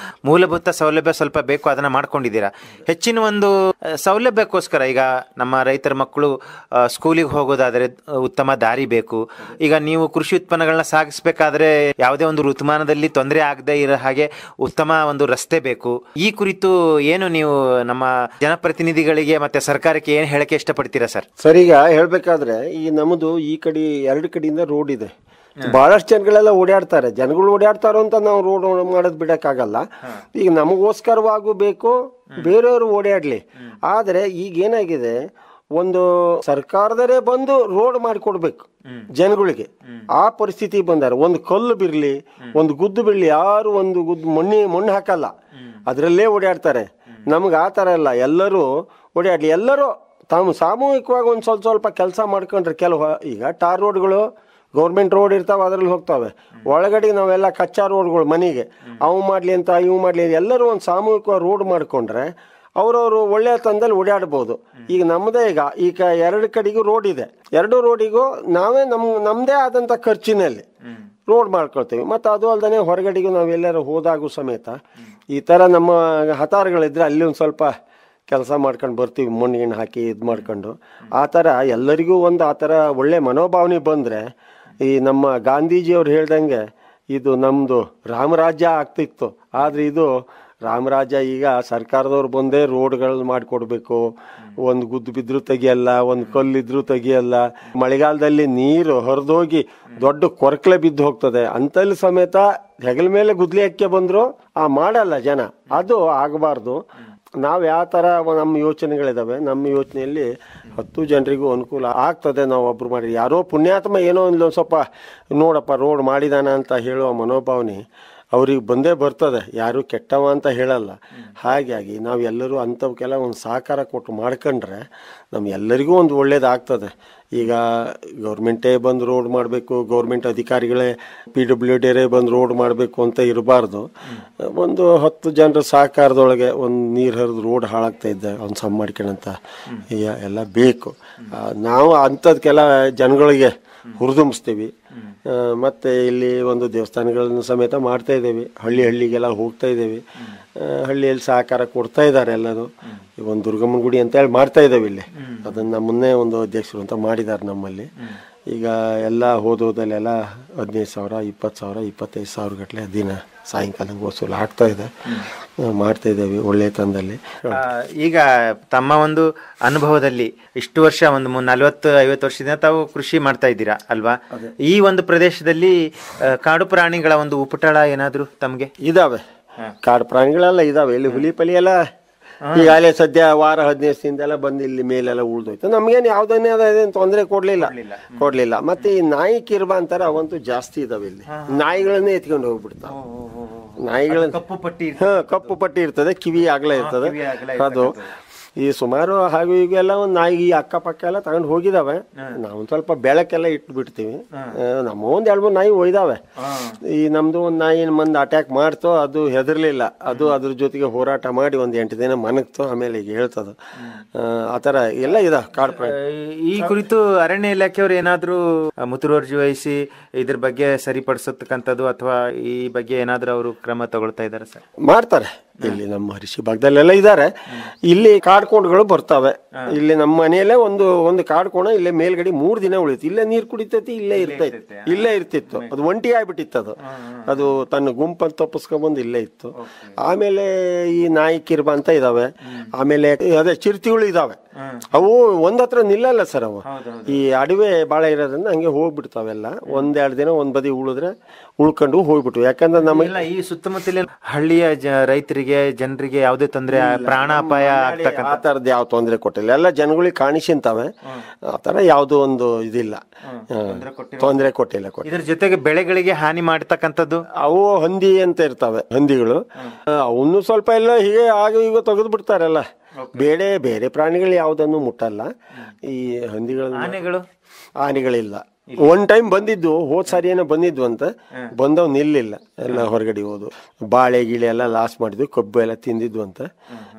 ಮೂಲಭೂತ ಸೌಲಭ್ಯ ಸ್ವಲ್ಪ ಬೇಕು ಅದನ್ನ ಮಾಡ್ಕೊಂಡಿದ್ದೀರಾ. ಹೆಚ್ಚಿನ ಒಂದು ಸೌಲಭ್ಯಕ್ಕೋಸ್ಕರ ಈಗ ನಮ್ಮ ರೈತರ ಮಕ್ಕಳು ಸ್ಕೂಲಿಗೆ ಹೋಗೋದಾದ್ರೆ ಉತ್ತಮ ದಾರಿ ಬೇಕು. ಈಗ ನೀವು ಕೃಷಿ ಉತ್ಪನ್ನಗಳನ್ನ ಸಾಗಿಸಬೇಕಾದ್ರೆ ಯಾವುದೇ ಒಂದು ಋತುಮಾನದಲ್ಲಿ ತೊಂದರೆ ಆಗದೆ ಇರೋ ಹಾಗೆ ಉತ್ತಮ ಒಂದು ರಸ್ತೆ ಬೇಕು. ಈ ಕುರಿತು ಏನು ನೀವು ನಮ್ಮ ಜನಪ್ರತಿನಿಧಿಗಳಿಗೆ ಮತ್ತೆ ಸರ್ಕಾರಕ್ಕೆ ಏನು ಹೇಳಕ್ಕೆ ಇಷ್ಟಪಡ್ತೀರಾ ಸರ್? ಸರ್, ಈಗ ಹೇಳ್ಬೇಕಾದ್ರೆ ಈ ನಮ್ಮದು ಈ ಕಡೆ 2 ಕಡೆಯಿಂದ ರೋಡ್ ಇದೆ. ಬಹಳಷ್ಟು ಜನಗಳೆಲ್ಲ ಓಡಾಡ್ತಾರೆ. ಜನಗಳು ಓಡಾಡ್ತಾರೋ ಅಂತ ನಾವು ರೋಡ್ ಮಾಡೋದು ಬಿಡಕ್ಕಾಗಲ್ಲ. ಈಗ ನಮಗೋಸ್ಕರವಾಗೂ ಬೇಕು, ಬೇರೆಯವರು ಓಡಾಡ್ಲಿ. ಆದರೆ ಈಗ ಏನಾಗಿದೆ, ಒಂದು ಸರ್ಕಾರದವರೇ ಬಂದು ರೋಡ್ ಮಾಡಿಕೊಡ್ಬೇಕು ಜನಗಳಿಗೆ. ಆ ಪರಿಸ್ಥಿತಿ ಬಂದಾರ. ಒಂದು ಕಲ್ಲು ಬಿರ್ಲಿ, ಒಂದು ಗುದ್ದು ಬಿರ್ಲಿ, ಯಾರು ಒಂದು ಗುದ್ದು ಮಣ್ಣು ಹಾಕಲ್ಲ, ಅದರಲ್ಲೇ ಓಡಾಡ್ತಾರೆ. ನಮ್ಗೆ ಆ ಥರ ಇಲ್ಲ, ಎಲ್ಲರೂ ಓಡಾಡಲಿ. ಎಲ್ಲರೂ ತಾವು ಸಾಮೂಹಿಕವಾಗಿ ಒಂದು ಸ್ವಲ್ಪ ಕೆಲಸ ಮಾಡ್ಕೊಂಡ್ರೆ, ಕೆಲವು ಈಗ ಟಾರ್ ರೋಡ್ಗಳು ಗೌರ್ಮೆಂಟ್ ರೋಡ್ ಇರ್ತಾವೆ, ಅದರಲ್ಲಿ ಹೋಗ್ತಾವೆ. ಒಳಗಡೆ ನಾವೆಲ್ಲ ಕಚ್ಚಾ ರೋಡ್ಗಳು ಮನೆಗೆ ಅವು ಮಾಡಲಿ ಅಂತ ಇವು ಮಾಡಲಿ, ಎಲ್ಲರೂ ಒಂದು ಸಾಮೂಹಿಕವಾಗಿ ರೋಡ್ ಮಾಡಿಕೊಂಡ್ರೆ ಅವರವರು ಒಳ್ಳೆಯ ತಂದಲ್ಲಿ ಓಡಾಡ್ಬೋದು. ಈಗ ನಮ್ಮದೇ ಈಗ ಎರಡು ಕಡೆಗೂ ರೋಡ್ ಇದೆ, ಎರಡು ರೋಡಿಗೂ ನಾವೇ ನಮ್ಮದೇ ಆದಂಥ ಖರ್ಚಿನಲ್ಲಿ ರೋಡ್ ಮಾಡ್ಕೊಳ್ತೀವಿ. ಮತ್ತು ಅದು ಅಲ್ಲದೆ ಹೊರಗಡೆಗೂ ನಾವೆಲ್ಲರೂ ಹೋದಾಗೂ ಸಮೇತ ಈ ಥರ ನಮ್ಮ ಹತಾರಗಳಿದ್ರೆ ಅಲ್ಲಿ ಒಂದು ಸ್ವಲ್ಪ ಕೆಲಸ ಮಾಡ್ಕೊಂಡು ಬರ್ತೀವಿ, ಮಣ್ಣಿಗೆ ಹಾಕಿ ಇದು ಮಾಡ್ಕೊಂಡು. ಆ ಥರ ಎಲ್ಲರಿಗೂ ಒಂದು ಆ ಥರ ಒಳ್ಳೆ ಮನೋಭಾವನೆ ಬಂದರೆ, ಈ ನಮ್ಮ ಗಾಂಧೀಜಿಯವ್ರು ಹೇಳ್ದಂಗೆ ಇದು ನಮ್ಮದು ರಾಮರಾಜ್ಯ ಆಗ್ತಿತ್ತು. ಆದರೆ ಇದು ರಾಮರಾಜ್ಯ ಈಗ ಸರ್ಕಾರದವ್ರು ಬಂದೇ ರೋಡ್ಗಳು ಮಾಡಿಕೊಡ್ಬೇಕು. ಒಂದು ಗುದ್ದು ಬಿದ್ದರೂ ತೆಗಿಯಲ್ಲ, ಒಂದು ಕಲ್ಲಿದ್ರೂ ತೆಗಿಯಲ್ಲ. ಮಳೆಗಾಲದಲ್ಲಿ ನೀರು ಹರಿದೋಗಿ ದೊಡ್ಡ ಕೊರಕಲೆ ಬಿದ್ದು ಹೋಗ್ತದೆ. ಅಂತಲ್ಲಿ ಸಮೇತ ಹೆಗಲ ಮೇಲೆ ಗುದ್ಲಿ ಹಾಕಿ ಬಂದರೂ ಮಾಡಲ್ಲ ಜನ. ಅದು ಆಗಬಾರ್ದು. ನಾವು ಯಾವ ಥರ ನಮ್ಮ ಯೋಚನೆಗಳಿದ್ದಾವೆ, ನಮ್ಮ ಯೋಚನೆಯಲ್ಲಿ 10 ಜನರಿಗೂ ಅನುಕೂಲ ಆಗ್ತದೆ. ನಾವು ಒಬ್ರು ಮಾಡಿ ಯಾರೋ ಪುಣ್ಯಾತ್ಮ ಏನೋ ಒಂದು ಸ್ವಲ್ಪ ನೋಡಪ್ಪ ರೋಡ್ ಮಾಡಿದಾನ ಅಂತ ಹೇಳುವ ಮನೋಭಾವನೆ ಅವ್ರಿಗೆ ಬಂದೇ ಬರ್ತದೆ. ಯಾರು ಕೆಟ್ಟವ ಅಂತ ಹೇಳಲ್ಲ. ಹಾಗಾಗಿ ನಾವು ಎಲ್ಲರೂ ಅಂಥವಕ್ಕೆಲ್ಲ ಒಂದು ಸಹಕಾರ ಕೊಟ್ಟು ಮಾಡ್ಕೊಂಡ್ರೆ ನಮ್ಗೆಲ್ಲರಿಗೂ ಒಂದು ಒಳ್ಳೇದಾಗ್ತದೆ. ಈಗ ಗೌರ್ಮೆಂಟೇ ಬಂದು ರೋಡ್ ಮಾಡಬೇಕು, ಗೌರ್ಮೆಂಟ್ ಅಧಿಕಾರಿಗಳೇ PWDರೇ ಬಂದು ರೋಡ್ ಮಾಡಬೇಕು ಅಂತ ಇರಬಾರ್ದು. ಒಂದು 10 ಜನರ ಸಹಕಾರದೊಳಗೆ ಒಂದು ನೀರು ಹರಿದು ರೋಡ್ ಹಾಳಾಗ್ತಾ ಇದ್ದ ಅವ್ನು ಸಮ್ ಮಾಡ್ಕೊಳ್ಳೋಂಥ ಎಲ್ಲ ಬೇಕು. ನಾವು ಅಂಥದ್ಕೆಲ್ಲ ಜನಗಳಿಗೆ ಹುರಿದುಂಬಿಸ್ತೀವಿ. ಮತ್ತು ಇಲ್ಲಿ ಒಂದು ದೇವಸ್ಥಾನಗಳನ್ನು ಸಮೇತ ಮಾಡ್ತಾ ಇದ್ದೇವೆ. ಹಳ್ಳಿಗೆಲ್ಲ ಹೋಗ್ತಾ ಇದ್ದೇವೆ. ಹಳ್ಳಿಯಲ್ಲಿ ಸಹಕಾರ ಕೊಡ್ತಾ ಇದ್ದಾರೆ ಎಲ್ಲರೂ. ಒಂದು ದುರ್ಗಮ್ಮನ ಗುಡಿ ಅಂತ ಹೇಳಿ ಮಾಡ್ತಾ ಇದ್ದೇವೆ ಇಲ್ಲಿ. ಅದನ್ನು ಮೊನ್ನೆ ಒಂದು ಅಧ್ಯಕ್ಷರು ಅಂತ ಮಾಡಿದ್ದಾರೆ ನಮ್ಮಲ್ಲಿ. ಈಗ ಎಲ್ಲ ಹೋದಲ್ಲೆಲ್ಲ 15,000, 20,000, 25,000 ಗಟ್ಟಲೆ ದಿನ ಸಾಯಂಕಾಲ ವಸೂಲು ಆಗ್ತಾ ಇದೆ. ಮಾಡ್ತಾ ಇದ್ದೇವೆ ಒಳ್ಳೆಯ ತಂದಲ್ಲಿ. ಈಗ ತಮ್ಮ ಒಂದು ಅನುಭವದಲ್ಲಿ ಇಷ್ಟು ವರ್ಷ ಒಂದು 40-50 ವರ್ಷದಿಂದ ತಾವು ಕೃಷಿ ಮಾಡ್ತಾ ಇದ್ದೀರಾ ಅಲ್ವಾ? ಈ ಒಂದು ಪ್ರದೇಶದಲ್ಲಿ ಕಾಡು ಪ್ರಾಣಿಗಳ ಒಂದು ಉಪಟಳ ಏನಾದ್ರು ತಮ್ಗೆ ಇದಾವೆ? ಕಾಡು ಪ್ರಾಣಿಗಳೆಲ್ಲ ಇದಾವೆ. ಇಲ್ಲಿ ಹುಲಿ ಪಲಿ ಎಲ್ಲ ಈಗಾಗಲೇ ಸದ್ಯ ವಾರ 15 ದಿವಸದಿಂದೆಲ್ಲ ಬಂದು ಇಲ್ಲಿ ಮೇಲೆಲ್ಲ ಉಳ್ದೋಯ್ತು. ನಮ್ಗೇನು ಯಾವುದನ್ನೇ ಅದೇನು ತೊಂದರೆ ಕೊಡ್ಲಿಲ್ಲ. ಮತ್ತೆ ಈ ನಾಯಿ ಕಿರ್ಬ ಅಂತಾರೆ, ಅವಂತೂ ಜಾಸ್ತಿ ಇದಾವೆ ಇಲ್ಲಿ. ನಾಯಿಗಳನ್ನೇ ಎತ್ಕೊಂಡು ಹೋಗ್ಬಿಡ್ತಾವ. ನಾಯಿಗಳನ್ನ ಕಪ್ಪು ಪಟ್ಟಿ ಇರ್ತದೆ, ಕಿವಿ ಅಗಲ ಇರ್ತದೆ. ಅದು ಈ ಸುಮಾರು ಹಾಗೂ ಈಗೆಲ್ಲ ಒಂದು ನಾಯಿ ಅಕ್ಕಪಕ್ಕ ಎಲ್ಲ ತಗೊಂಡು ಹೋಗಿದಾವೆ. ನಾವು ಸ್ವಲ್ಪ ಬೆಳಕೆಲ್ಲ ಇಟ್ಟು ಬಿಡ್ತೀವಿ. ನಮ್ಮ ಒಂದ್ 2-3 ನಾಯಿ ಒಯ್ದಾವೆ. ಈ ನಮ್ದು ಒಂದು ನಾಯಿ ಮಂದಿ ಅಟ್ಯಾಕ್ ಮಾಡ್ತೋ, ಅದು ಹೆದರ್ಲಿಲ್ಲ. ಅದು ಅದ್ರ ಜೊತೆಗೆ ಹೋರಾಟ ಮಾಡಿ ಒಂದು 8 ದಿನ ಮನಗ್ತು, ಆಮೇಲೆ ಈಗ ಹೇಳ್ತದ. ಆತರ ಎಲ್ಲ ಇದ ಕಾಡು ಪ್ರಾಣಿ. ಈ ಕುರಿತು ಅರಣ್ಯ ಇಲಾಖೆಯವರು ಏನಾದ್ರು ಮುತುವರ್ಜಿ ವಹಿಸಿ ಇದ್ರ ಬಗ್ಗೆ ಸರಿಪಡಿಸತಕ್ಕಂಥದ್ದು ಅಥವಾ ಈ ಬಗ್ಗೆ ಏನಾದ್ರು ಅವರು ಕ್ರಮ ತಗೊಳ್ತಾ ಇದಾರೆ ಸರ್? ಮಾಡ್ತಾರೆ. ಇಲ್ಲಿ ನಮ್ಮ ಹರಿಶಿ ಭಾಗದಲ್ಲೆಲ್ಲ ಇದ್ದಾರೆ. ಇಲ್ಲಿ ಕಾಡ್ಕೋಣಗಳು ಬರ್ತಾವೆ. ಇಲ್ಲಿ ನಮ್ಮ ಮನೆಯಲ್ಲೇ ಒಂದು ಕಾಡ್ಕೋಣ ಇಲ್ಲೇ ಮೇಲ್ಗಡೆ 3 ದಿನ ಉಳಿತು. ಇಲ್ಲೇ ನೀರ್ ಕುಡಿತೈತಿ, ಇಲ್ಲೇ ಇರ್ತಿತ್ತು. ಅದು ಒಂಟಿ ಆಗ್ಬಿಟ್ಟಿತ್ತು. ಅದು ತನ್ನ ಗುಂಪನ್ನು ತಪ್ಪಿಸ್ಕೊಂಡ್ಬಂದು ಇಲ್ಲೇ ಇತ್ತು. ಆಮೇಲೆ ಈ ನಾಯಿ ಕಿರ್ಬ ಅಂತ ಇದಾವೆ. ಆಮೇಲೆ ಅದೇ ಚಿರತೆಗಳು ಇದಾವೆ. ಅವು ಒಂದತ್ರ ನಿಲ್ಲಲ್ಲ ಸರ್. ಅವು ಈ ಅಡವೆ ಬಾಳ ಇರೋದ್ರಿಂದ ಹಂಗೆ ಹೋಗ್ಬಿಡ್ತಾವೆಲ್ಲ. 1-2 ದಿನ ಒಂದ್ ಬದಿ ಉಳಿದ್ರೆ ಉಳ್ಕೊಂಡು ಹೋಗ್ಬಿಟ್ಟು. ಯಾಕಂದ್ರೆ ನಮಗೆ ಈ ಸುತ್ತಮುತ್ತಲಿನ ಹಳ್ಳಿಯ ರೈತರಿಗೆ ಜನರಿಗೆ ಯಾವುದೇ ತೊಂದರೆ, ಪ್ರಾಣ ಅಪಾಯ ಆ ತರದ್ ಯಾವ ತೊಂದರೆ ಕೊಟ್ಟಿಲ್ಲ. ಎಲ್ಲ ಜನಗಳಿಗೆ ಕಾಣಿಸಿಂತಾವೆ. ಆತರ ಯಾವ್ದು ಒಂದು ಇದಿಲ್ಲ, ತೊಂದರೆ ಕೊಟ್ಟಿಲ್ಲ. ಇದ್ರ ಜೊತೆಗೆ ಬೆಳೆಗಳಿಗೆ ಹಾನಿ ಮಾಡ್ತಕ್ಕಂಥದ್ದು ಅವು ಹಂದಿ ಅಂತ ಇರ್ತಾವೆ. ಹಂದಿಗಳು ಅವನು ಸ್ವಲ್ಪ ಎಲ್ಲ ಹೀಗೆ ಆಗ ಈಗ ತೆಗೆದು ಬಿಡ್ತಾರಲ್ಲ. ಬೇರೆ ಪ್ರಾಣಿಗಳು ಯಾವುದನ್ನು ಮುಟ್ಟಲ್ಲ. ಈ ಆನೆಗಳಿಲ್ಲ. ಒಂದ್ ಟೈಮ್ ಬಂದಿದ್ದು, ಹೋದ್ ಸಾರಿ ಏನೋ ಬಂದಿದ್ವು ಅಂತ ಬಂದವ್ ನಿಲ್ಲಿಲ್ಲ. ಎಲ್ಲ ಹೊರಗಡೆ ಹೋದು ಬಾಳೆ ಗಿಳೆ ಎಲ್ಲ ಲಾಸ್ ಮಾಡಿದ್ವು, ಕಬ್ಬು ಎಲ್ಲ ತಿಂದಿದ್ವು ಅಂತ.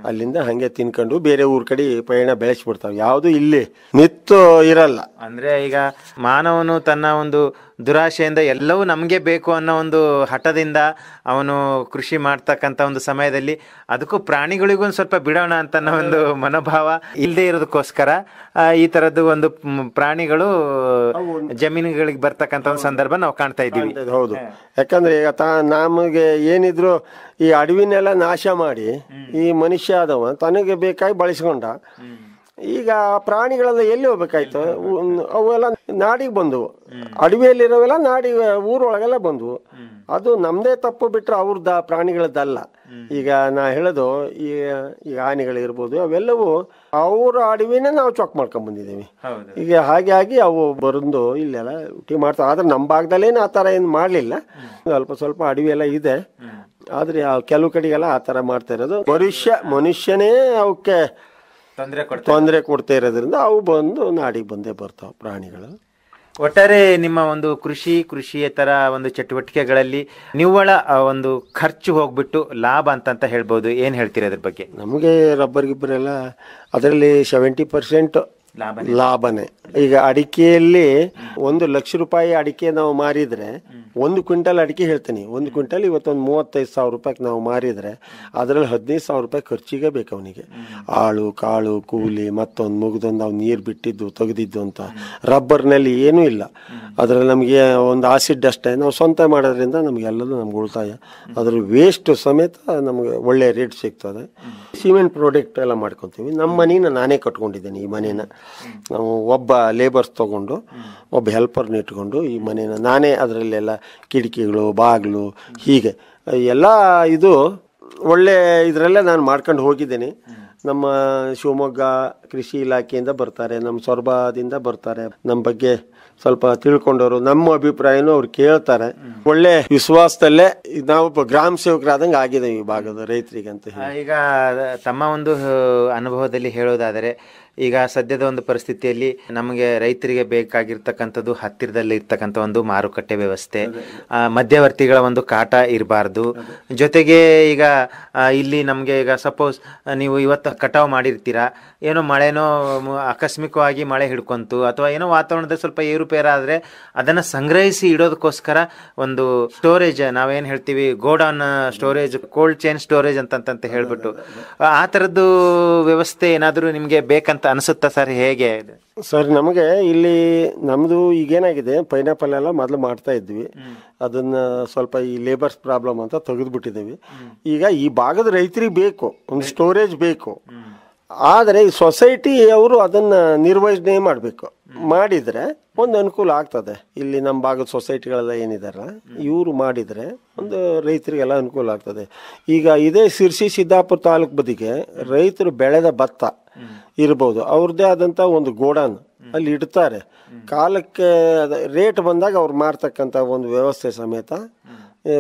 ಅಲ್ಲಿಂದ ಹಂಗೆ ತಿನ್ಕೊಂಡು ಬೇರೆ ಊರ್ ಕಡೆ ಪಯಣ ಬೆಳೆಸ್ಬಿಡ್ತಾವ. ಯಾವ್ದು ಇಲ್ಲಿ ನಿತ್ತು ಇರಲ್ಲ. ಅಂದ್ರೆ ಈಗ ಮಾನವನು ತನ್ನ ಒಂದು ದುರಾಶೆಯಿಂದ ಎಲ್ಲವೂ ನಮಗೆ ಬೇಕು ಅನ್ನೋ ಒಂದು ಹಠದಿಂದ ಅವನು ಕೃಷಿ ಮಾಡ್ತಕ್ಕಂಥ ಒಂದು ಸಮಯದಲ್ಲಿ ಅದಕ್ಕೂ ಪ್ರಾಣಿಗಳಿಗೂ ಒಂದು ಸ್ವಲ್ಪ ಬಿಡೋಣ ಅಂತ ಒಂದು ಮನೋಭಾವ ಇಲ್ಲದೆ ಇರೋದಕ್ಕೋಸ್ಕರ ಈ ತರದ್ದು ಒಂದು ಪ್ರಾಣಿಗಳು ಜಮೀನುಗಳಿಗೆ ಬರ್ತಕ್ಕಂಥ ಒಂದು ಸಂದರ್ಭ ನಾವು ಕಾಣ್ತಾ ಇದ್ದೀವಿ. ಹೌದು. ಯಾಕಂದ್ರೆ ಈಗ ನಮಗೆ ಏನಿದ್ರು ಈ ಅಡವಿನೆಲ್ಲ ನಾಶ ಮಾಡಿ ಈ ಮನುಷ್ಯ ಆದವ ತನಗೆ ಬೇಕಾಗಿ ಬಳಸ್ಕೊಂಡ. ಈಗ ಪ್ರಾಣಿಗಳೆಲ್ಲ ಎಲ್ಲಿ ಹೋಗ್ಬೇಕಾಯ್ತು, ಅವೆಲ್ಲ ನಾಡಿಗೆ ಬಂದವು, ಅಡವಿಯಲ್ಲಿರೋವೆಲ್ಲ ನಾಡಿ ಊರೊಳಗೆಲ್ಲ ಬಂದವು. ಅದು ನಮ್ದೇ ತಪ್ಪು ಬಿಟ್ರೆ ಅವ್ರದ್ದು ಪ್ರಾಣಿಗಳದ್ದಲ್ಲ. ಈಗ ನಾ ಹೇಳೋದು ಈ ಆನೆಗಳಿರ್ಬೋದು ಅವೆಲ್ಲವೂ ಅವ್ರ ಅಡವಿನೇ ನಾವು ಚೊಕ್ ಮಾಡ್ಕೊಂಡ್ ಬಂದಿದ್ದೀವಿ. ಈಗ ಹಾಗೆ ಆಗಿ ಅವು ಬರಂದು ಇಲ್ಲೆಲ್ಲ ಊಟಿ ಮಾಡ್ತಾವೆ. ಆದ್ರೆ ನಮ್ಮ ಭಾಗದಲ್ಲೇನು ಆ ಥರ ಏನು ಮಾಡಲಿಲ್ಲ, ಸ್ವಲ್ಪ ಸ್ವಲ್ಪ ಅಡವಿ ಎಲ್ಲ ಇದೆ. ಆದ್ರೆ ಕೆಲವು ಕಡೆಗೆಲ್ಲ ಆ ಥರ ಮಾಡ್ತಾ ಇರೋದು ಮನುಷ್ಯನೇ ಅವಕ್ಕೆ ತೊಂದರೆ ಕೊಡ್ತಾ ಇರೋದ್ರಿಂದ ಅವು ಬಂದು ನಾಡಿಗೆ ಬಂದೇ ಬರ್ತಾವ ಪ್ರಾಣಿಗಳು. ಒಟ್ಟಾರೆ ನಿಮ್ಮ ಒಂದು ಕೃಷಿಯೇತರ ಒಂದು ಚಟುವಟಿಕೆಗಳಲ್ಲಿ ನಿವ್ವಳ ಒಂದು ಖರ್ಚು ಹೋಗ್ಬಿಟ್ಟು ಲಾಭ ಅಂತ ಹೇಳ್ಬೋದು. ಏನ್ ಹೇಳ್ತೀರಿ ಅದ್ರ ಬಗ್ಗೆ? ನಮಗೆ ರಬ್ಬರ್ ಗಿಬ್ಬರೆಲ್ಲ ಅದರಲ್ಲಿ 70% ಲಾಭನೇ. ಈಗ ಅಡಿಕೆಯಲ್ಲಿ 1 ಲಕ್ಷ ರೂಪಾಯಿ ಅಡಿಕೆ ನಾವು ಮಾರಿದ್ರೆ 1 ಕ್ವಿಂಟಲ್ ಅಡಿಕೆ ಹೇಳ್ತೀನಿ, 1 ಕ್ವಿಂಟಲ್ ಇವತ್ತೊಂದು 35,000 ರೂಪಾಯಿಗೆ ನಾವು ಮಾರಿದ್ರೆ ಅದರಲ್ಲಿ 15,000 ರೂಪಾಯಿ ಖರ್ಚಿಗೆ ಬೇಕು ಅವನಿಗೆ. ಆಳು ಕಾಳು ಕೂಲಿ ಮತ್ತೊಂದು ಮುಗಿದೊಂದು ನಾವು ನೀರು ಬಿಟ್ಟಿದ್ದು ತೆಗೆದಿದ್ದು ಅಂತ. ರಬ್ಬರ್ನಲ್ಲಿ ಏನೂ ಇಲ್ಲ, ಅದರಲ್ಲಿ ನಮಗೆ ಒಂದು ಆಸಿಡ್ ಅಷ್ಟೇ. ನಾವು ಸ್ವಂತ ಮಾಡೋದ್ರಿಂದ ನಮಗೆಲ್ಲದೂ ನಮ್ಗೆ ಉಳಿತಾಯ. ಅದ್ರ ವೇಸ್ಟ್ ಸಮೇತ ನಮಗೆ ಒಳ್ಳೆ ರೇಟ್ ಸಿಗ್ತದೆ. ಸಿಮೆಂಟ್ ಪ್ರಾಡಕ್ಟ್ ಎಲ್ಲ ಮಾಡ್ಕೊತೀವಿ. ನಮ್ಮ ಮನೇನ ನಾನೇ ಕಟ್ಕೊಂಡಿದ್ದೇನೆ. ಈ ಮನೇನ ನಾವು ಒಬ್ಬ ಲೇಬರ್ಸ್ ತಗೊಂಡು ಒಬ್ಬ ಹೆಲ್ಪರ್ನ ಇಟ್ಕೊಂಡು ಈ ಮನೇನ ನಾನೇ ಅದರಲ್ಲೆಲ್ಲ ಕಿಟಕಿಗಳು ಬಾಗಿಲು ಹೀಗೆ ಎಲ್ಲ ಇದು ಒಳ್ಳೆ ಇದರಲ್ಲೇ ನಾನು ಮಾಡ್ಕೊಂಡು ಹೋಗಿದ್ದೇನೆ. ನಮ್ಮ ಶಿವಮೊಗ್ಗ ಕೃಷಿ ಇಲಾಖೆಯಿಂದ ಬರ್ತಾರೆ, ನಮ್ಮ ಸೊರಬದಿಂದ ಬರ್ತಾರೆ, ನಮ್ಮ ಬಗ್ಗೆ ಸ್ವಲ್ಪ ತಿಳ್ಕೊಂಡವರು ನಮ್ಮ ಅಭಿಪ್ರಾಯನೂ ಅವ್ರು ಕೇಳ್ತಾರೆ. ಒಳ್ಳೆ ವಿಶ್ವಾಸದಲ್ಲೇ ನಾವು ಗ್ರಾಮ ಸೇವಕರಾದಂಗೆ ಆಗಿದೆ ಈ ಭಾಗದ ರೈತರಿಗೆ ಅಂತ ಹೇಳಿ. ಈಗ ತಮ್ಮ ಒಂದು ಅನುಭವದಲ್ಲಿ ಹೇಳೋದಾದರೆ, ಈಗ ಸದ್ಯದ ಒಂದು ಪರಿಸ್ಥಿತಿಯಲ್ಲಿ ನಮಗೆ ರೈತರಿಗೆ ಬೇಕಾಗಿರ್ತಕ್ಕಂಥದ್ದು ಹತ್ತಿರದಲ್ಲಿ ಇರ್ತಕ್ಕಂಥ ಒಂದು ಮಾರುಕಟ್ಟೆ ವ್ಯವಸ್ಥೆ, ಮಧ್ಯವರ್ತಿಗಳ ಒಂದು ಕಾಟ ಇರಬಾರ್ದು. ಜೊತೆಗೆ ಈಗ ಇಲ್ಲಿ ನಮಗೆ ಈಗ ಸಪೋಸ್ ನೀವು ಇವತ್ತು ಕಟಾವು ಮಾಡಿರ್ತೀರಾ, ಏನೋ ಮಳೆನೋ ಆಕಸ್ಮಿಕವಾಗಿ ಮಳೆ ಹಿಡ್ಕೊಂತು ಅಥವಾ ಏನೋ ವಾತಾವರಣದಲ್ಲಿ ಸ್ವಲ್ಪ ಏರುಪೇರಾದರೆ ಅದನ್ನು ಸಂಗ್ರಹಿಸಿ ಇಡೋದಕ್ಕೋಸ್ಕರ ಒಂದು ಸ್ಟೋರೇಜ್, ನಾವೇನು ಹೇಳ್ತೀವಿ godown storage, cold chain storage ಅಂತ ಹೇಳ್ಬಿಟ್ಟು ಆ ಥರದ್ದು ವ್ಯವಸ್ಥೆ ಏನಾದರೂ ನಿಮಗೆ ಬೇಕಂತ ಅನಿಸುತ್ತಾ ಸರ್? ಹೇಗೆ ಸರ್? ನಮಗೆ ಇಲ್ಲಿ ನಮ್ದು ಈಗೇನಾಗಿದೆ, ಪೈನಾಪಲ್ ಎಲ್ಲ ಮೊದಲು ಮಾಡ್ತಾ ಇದ್ವಿ, ಅದನ್ನ ಸ್ವಲ್ಪ ಈ ಲೇಬರ್ಸ್ ಪ್ರಾಬ್ಲಮ್ ಅಂತ ತೆಗೆದುಬಿಟ್ಟಿದ್ದೀವಿ. ಈಗ ಈ ಭಾಗದ ರೈತರಿಗೆ ಬೇಕು ಒಂದು ಸ್ಟೋರೇಜ್ ಬೇಕು, ಆದರೆ ಈ ಸೊಸೈಟಿ ಅವರು ಅದನ್ನ ನಿರ್ವಹಣೆ ಮಾಡಬೇಕು. ಮಾಡಿದ್ರೆ ಒಂದು ಅನುಕೂಲ ಆಗ್ತದೆ. ಇಲ್ಲಿ ನಮ್ಮ ಭಾಗದ ಸೊಸೈಟಿಗಳೆಲ್ಲ ಏನಿದಾರ ಇವರು ಮಾಡಿದ್ರೆ ಒಂದು ರೈತರಿಗೆಲ್ಲ ಅನುಕೂಲ ಆಗ್ತದೆ. ಈಗ ಇದೇ ಶಿರ್ಸಿ ಸಿದ್ದಾಪುರ ತಾಲೂಕು ಬದಿಗೆ ರೈತರು ಬೆಳೆದ ಭತ್ತ ಇರ್ಬೋದು, ಅವ್ರದ್ದೇ ಆದಂಥ ಒಂದು ಗೋಡಾನ್ ಅಲ್ಲಿ ಇಡ್ತಾರೆ. ಕಾಲಕ್ಕೆ ರೇಟ್ ಬಂದಾಗ ಅವ್ರು ಮಾರ್ತಕ್ಕಂಥ ಒಂದು ವ್ಯವಸ್ಥೆ ಸಮೇತ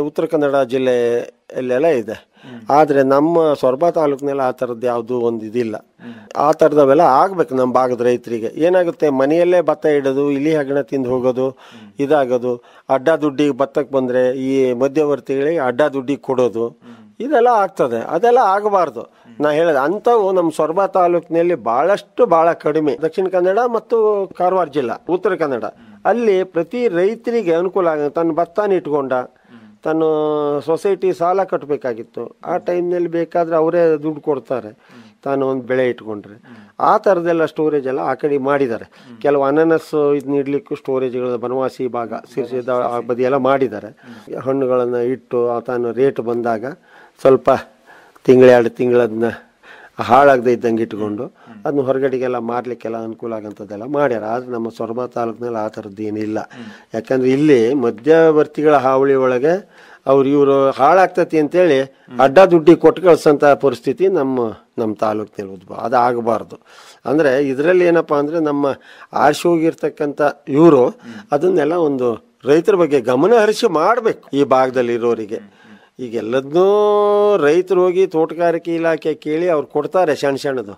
ಉತ್ತರ ಕನ್ನಡ ಜಿಲ್ಲೆಯಲ್ಲೆಲ್ಲ ಇದೆ. ಆದರೆ ನಮ್ಮ ಸೊರಬ ತಾಲೂಕಿನೆಲ್ಲ ಆ ಥರದ್ದು ಯಾವುದೂ ಒಂದು ಇದಿಲ್ಲ. ಆ ಥರದವೆಲ್ಲ ಆಗ್ಬೇಕು ನಮ್ಮ ಭಾಗದ ರೈತರಿಗೆ. ಏನಾಗುತ್ತೆ, ಮನೆಯಲ್ಲೇ ಭತ್ತ ಇಡೋದು, ಇಲಿ ಹಗಣ ತಿಂದು ಹೋಗೋದು, ಇದಾಗೋದು, ಅಡ್ಡ ದುಡ್ಡಿಗೆ ಭತ್ತಕ್ಕೆ ಬಂದರೆ ಈ ಮಧ್ಯವರ್ತಿಗಳಿಗೆ ಅಡ್ಡ ದುಡ್ಡಿಗೆ ಕೊಡೋದು, ಇದೆಲ್ಲ ಆಗ್ತದೆ. ಅದೆಲ್ಲ ಆಗಬಾರ್ದು. ನಾ ಹೇಳೋದು ಅಂಥವು ನಮ್ಮ ಸೊರಬ ತಾಲೂಕಿನಲ್ಲಿ ಭಾಳ ಕಡಿಮೆ. ದಕ್ಷಿಣ ಕನ್ನಡ ಮತ್ತು ಕಾರವಾರ ಜಿಲ್ಲಾ, ಉತ್ತರ ಕನ್ನಡ ಅಲ್ಲಿ ಪ್ರತಿ ರೈತರಿಗೆ ಅನುಕೂಲ ಆಗ. ತನ್ನ ಭತ್ತನ ಇಟ್ಕೊಂಡ, ತನ್ನ ಸೊಸೈಟಿ ಸಾಲ ಕಟ್ಟಬೇಕಾಗಿತ್ತು, ಆ ಟೈಮ್ನಲ್ಲಿ ಬೇಕಾದರೆ ಅವರೇ ದುಡ್ಡು ಕೊಡ್ತಾರೆ ತಾನು ಒಂದು ಬೆಳೆ ಇಟ್ಕೊಂಡ್ರೆ. ಆ ಥರದ್ದೆಲ್ಲ ಸ್ಟೋರೇಜ್ ಎಲ್ಲ ಆ ಕಡೆ ಮಾಡಿದ್ದಾರೆ. ಕೆಲವು ಅನಾನಸ್ ಇದನ್ನ ಇಡ್ಲಿಕ್ಕೂ ಸ್ಟೋರೇಜ್ಗಳು ಬನವಾಸಿ ಭಾಗ ಸಿರ್ಸಿದ ಬದಿಯೆಲ್ಲ ಮಾಡಿದ್ದಾರೆ. ಹಣ್ಣುಗಳನ್ನು ಇಟ್ಟು ತಾನು ರೇಟ್ ಬಂದಾಗ ಸ್ವಲ್ಪ 2 ತಿಂಗಳದನ್ನ ಹಾಳಾಗದೆ ಇದ್ದಂಗೆ ಇಟ್ಕೊಂಡು ಅದನ್ನ ಹೊರಗಡೆಗೆಲ್ಲ ಮಾರಲಿಕ್ಕೆಲ್ಲ ಅನುಕೂಲ ಆಗಂಥದ್ದೆಲ್ಲ ಮಾಡ್ಯಾರ. ಆದರೆ ನಮ್ಮ ಸೊರಬ ತಾಲೂಕಿನಲ್ಲಿ ಆ ಥರದ್ದು ಏನಿಲ್ಲ. ಯಾಕಂದರೆ ಇಲ್ಲಿ ಮಧ್ಯವರ್ತಿಗಳ ಹಾವಳಿ ಒಳಗೆ ಇವರು ಹಾಳಾಗ್ತತಿ ಅಂತೇಳಿ ಅಡ್ಡ ದುಡ್ಡಿ ಕೊಟ್ಟು ಕಳ್ಸೋಂಥ ಪರಿಸ್ಥಿತಿ ನಮ್ಮ ತಾಲೂಕಿನಲ್ಲಿ ಉದ್ಭವ. ಅದು ಆಗಬಾರ್ದು. ಅಂದರೆ ಇದರಲ್ಲಿ ಏನಪ್ಪ ಅಂದರೆ ನಮ್ಮ ಆರ್ಸಿ ಹೋಗಿರ್ತಕ್ಕಂಥ ಇವರು ಅದನ್ನೆಲ್ಲ ಒಂದು ರೈತರ ಬಗ್ಗೆ ಗಮನ ಹರಿಸಿ ಮಾಡಬೇಕು ಈ ಭಾಗದಲ್ಲಿ ಇರೋರಿಗೆ. ಈಗೆಲ್ಲದನ್ನೂ ರೈತರು ಹೋಗಿ ತೋಟಗಾರಿಕೆ ಇಲಾಖೆ ಕೇಳಿ ಅವ್ರು ಕೊಡ್ತಾರೆ ಸಣ್ಣದು.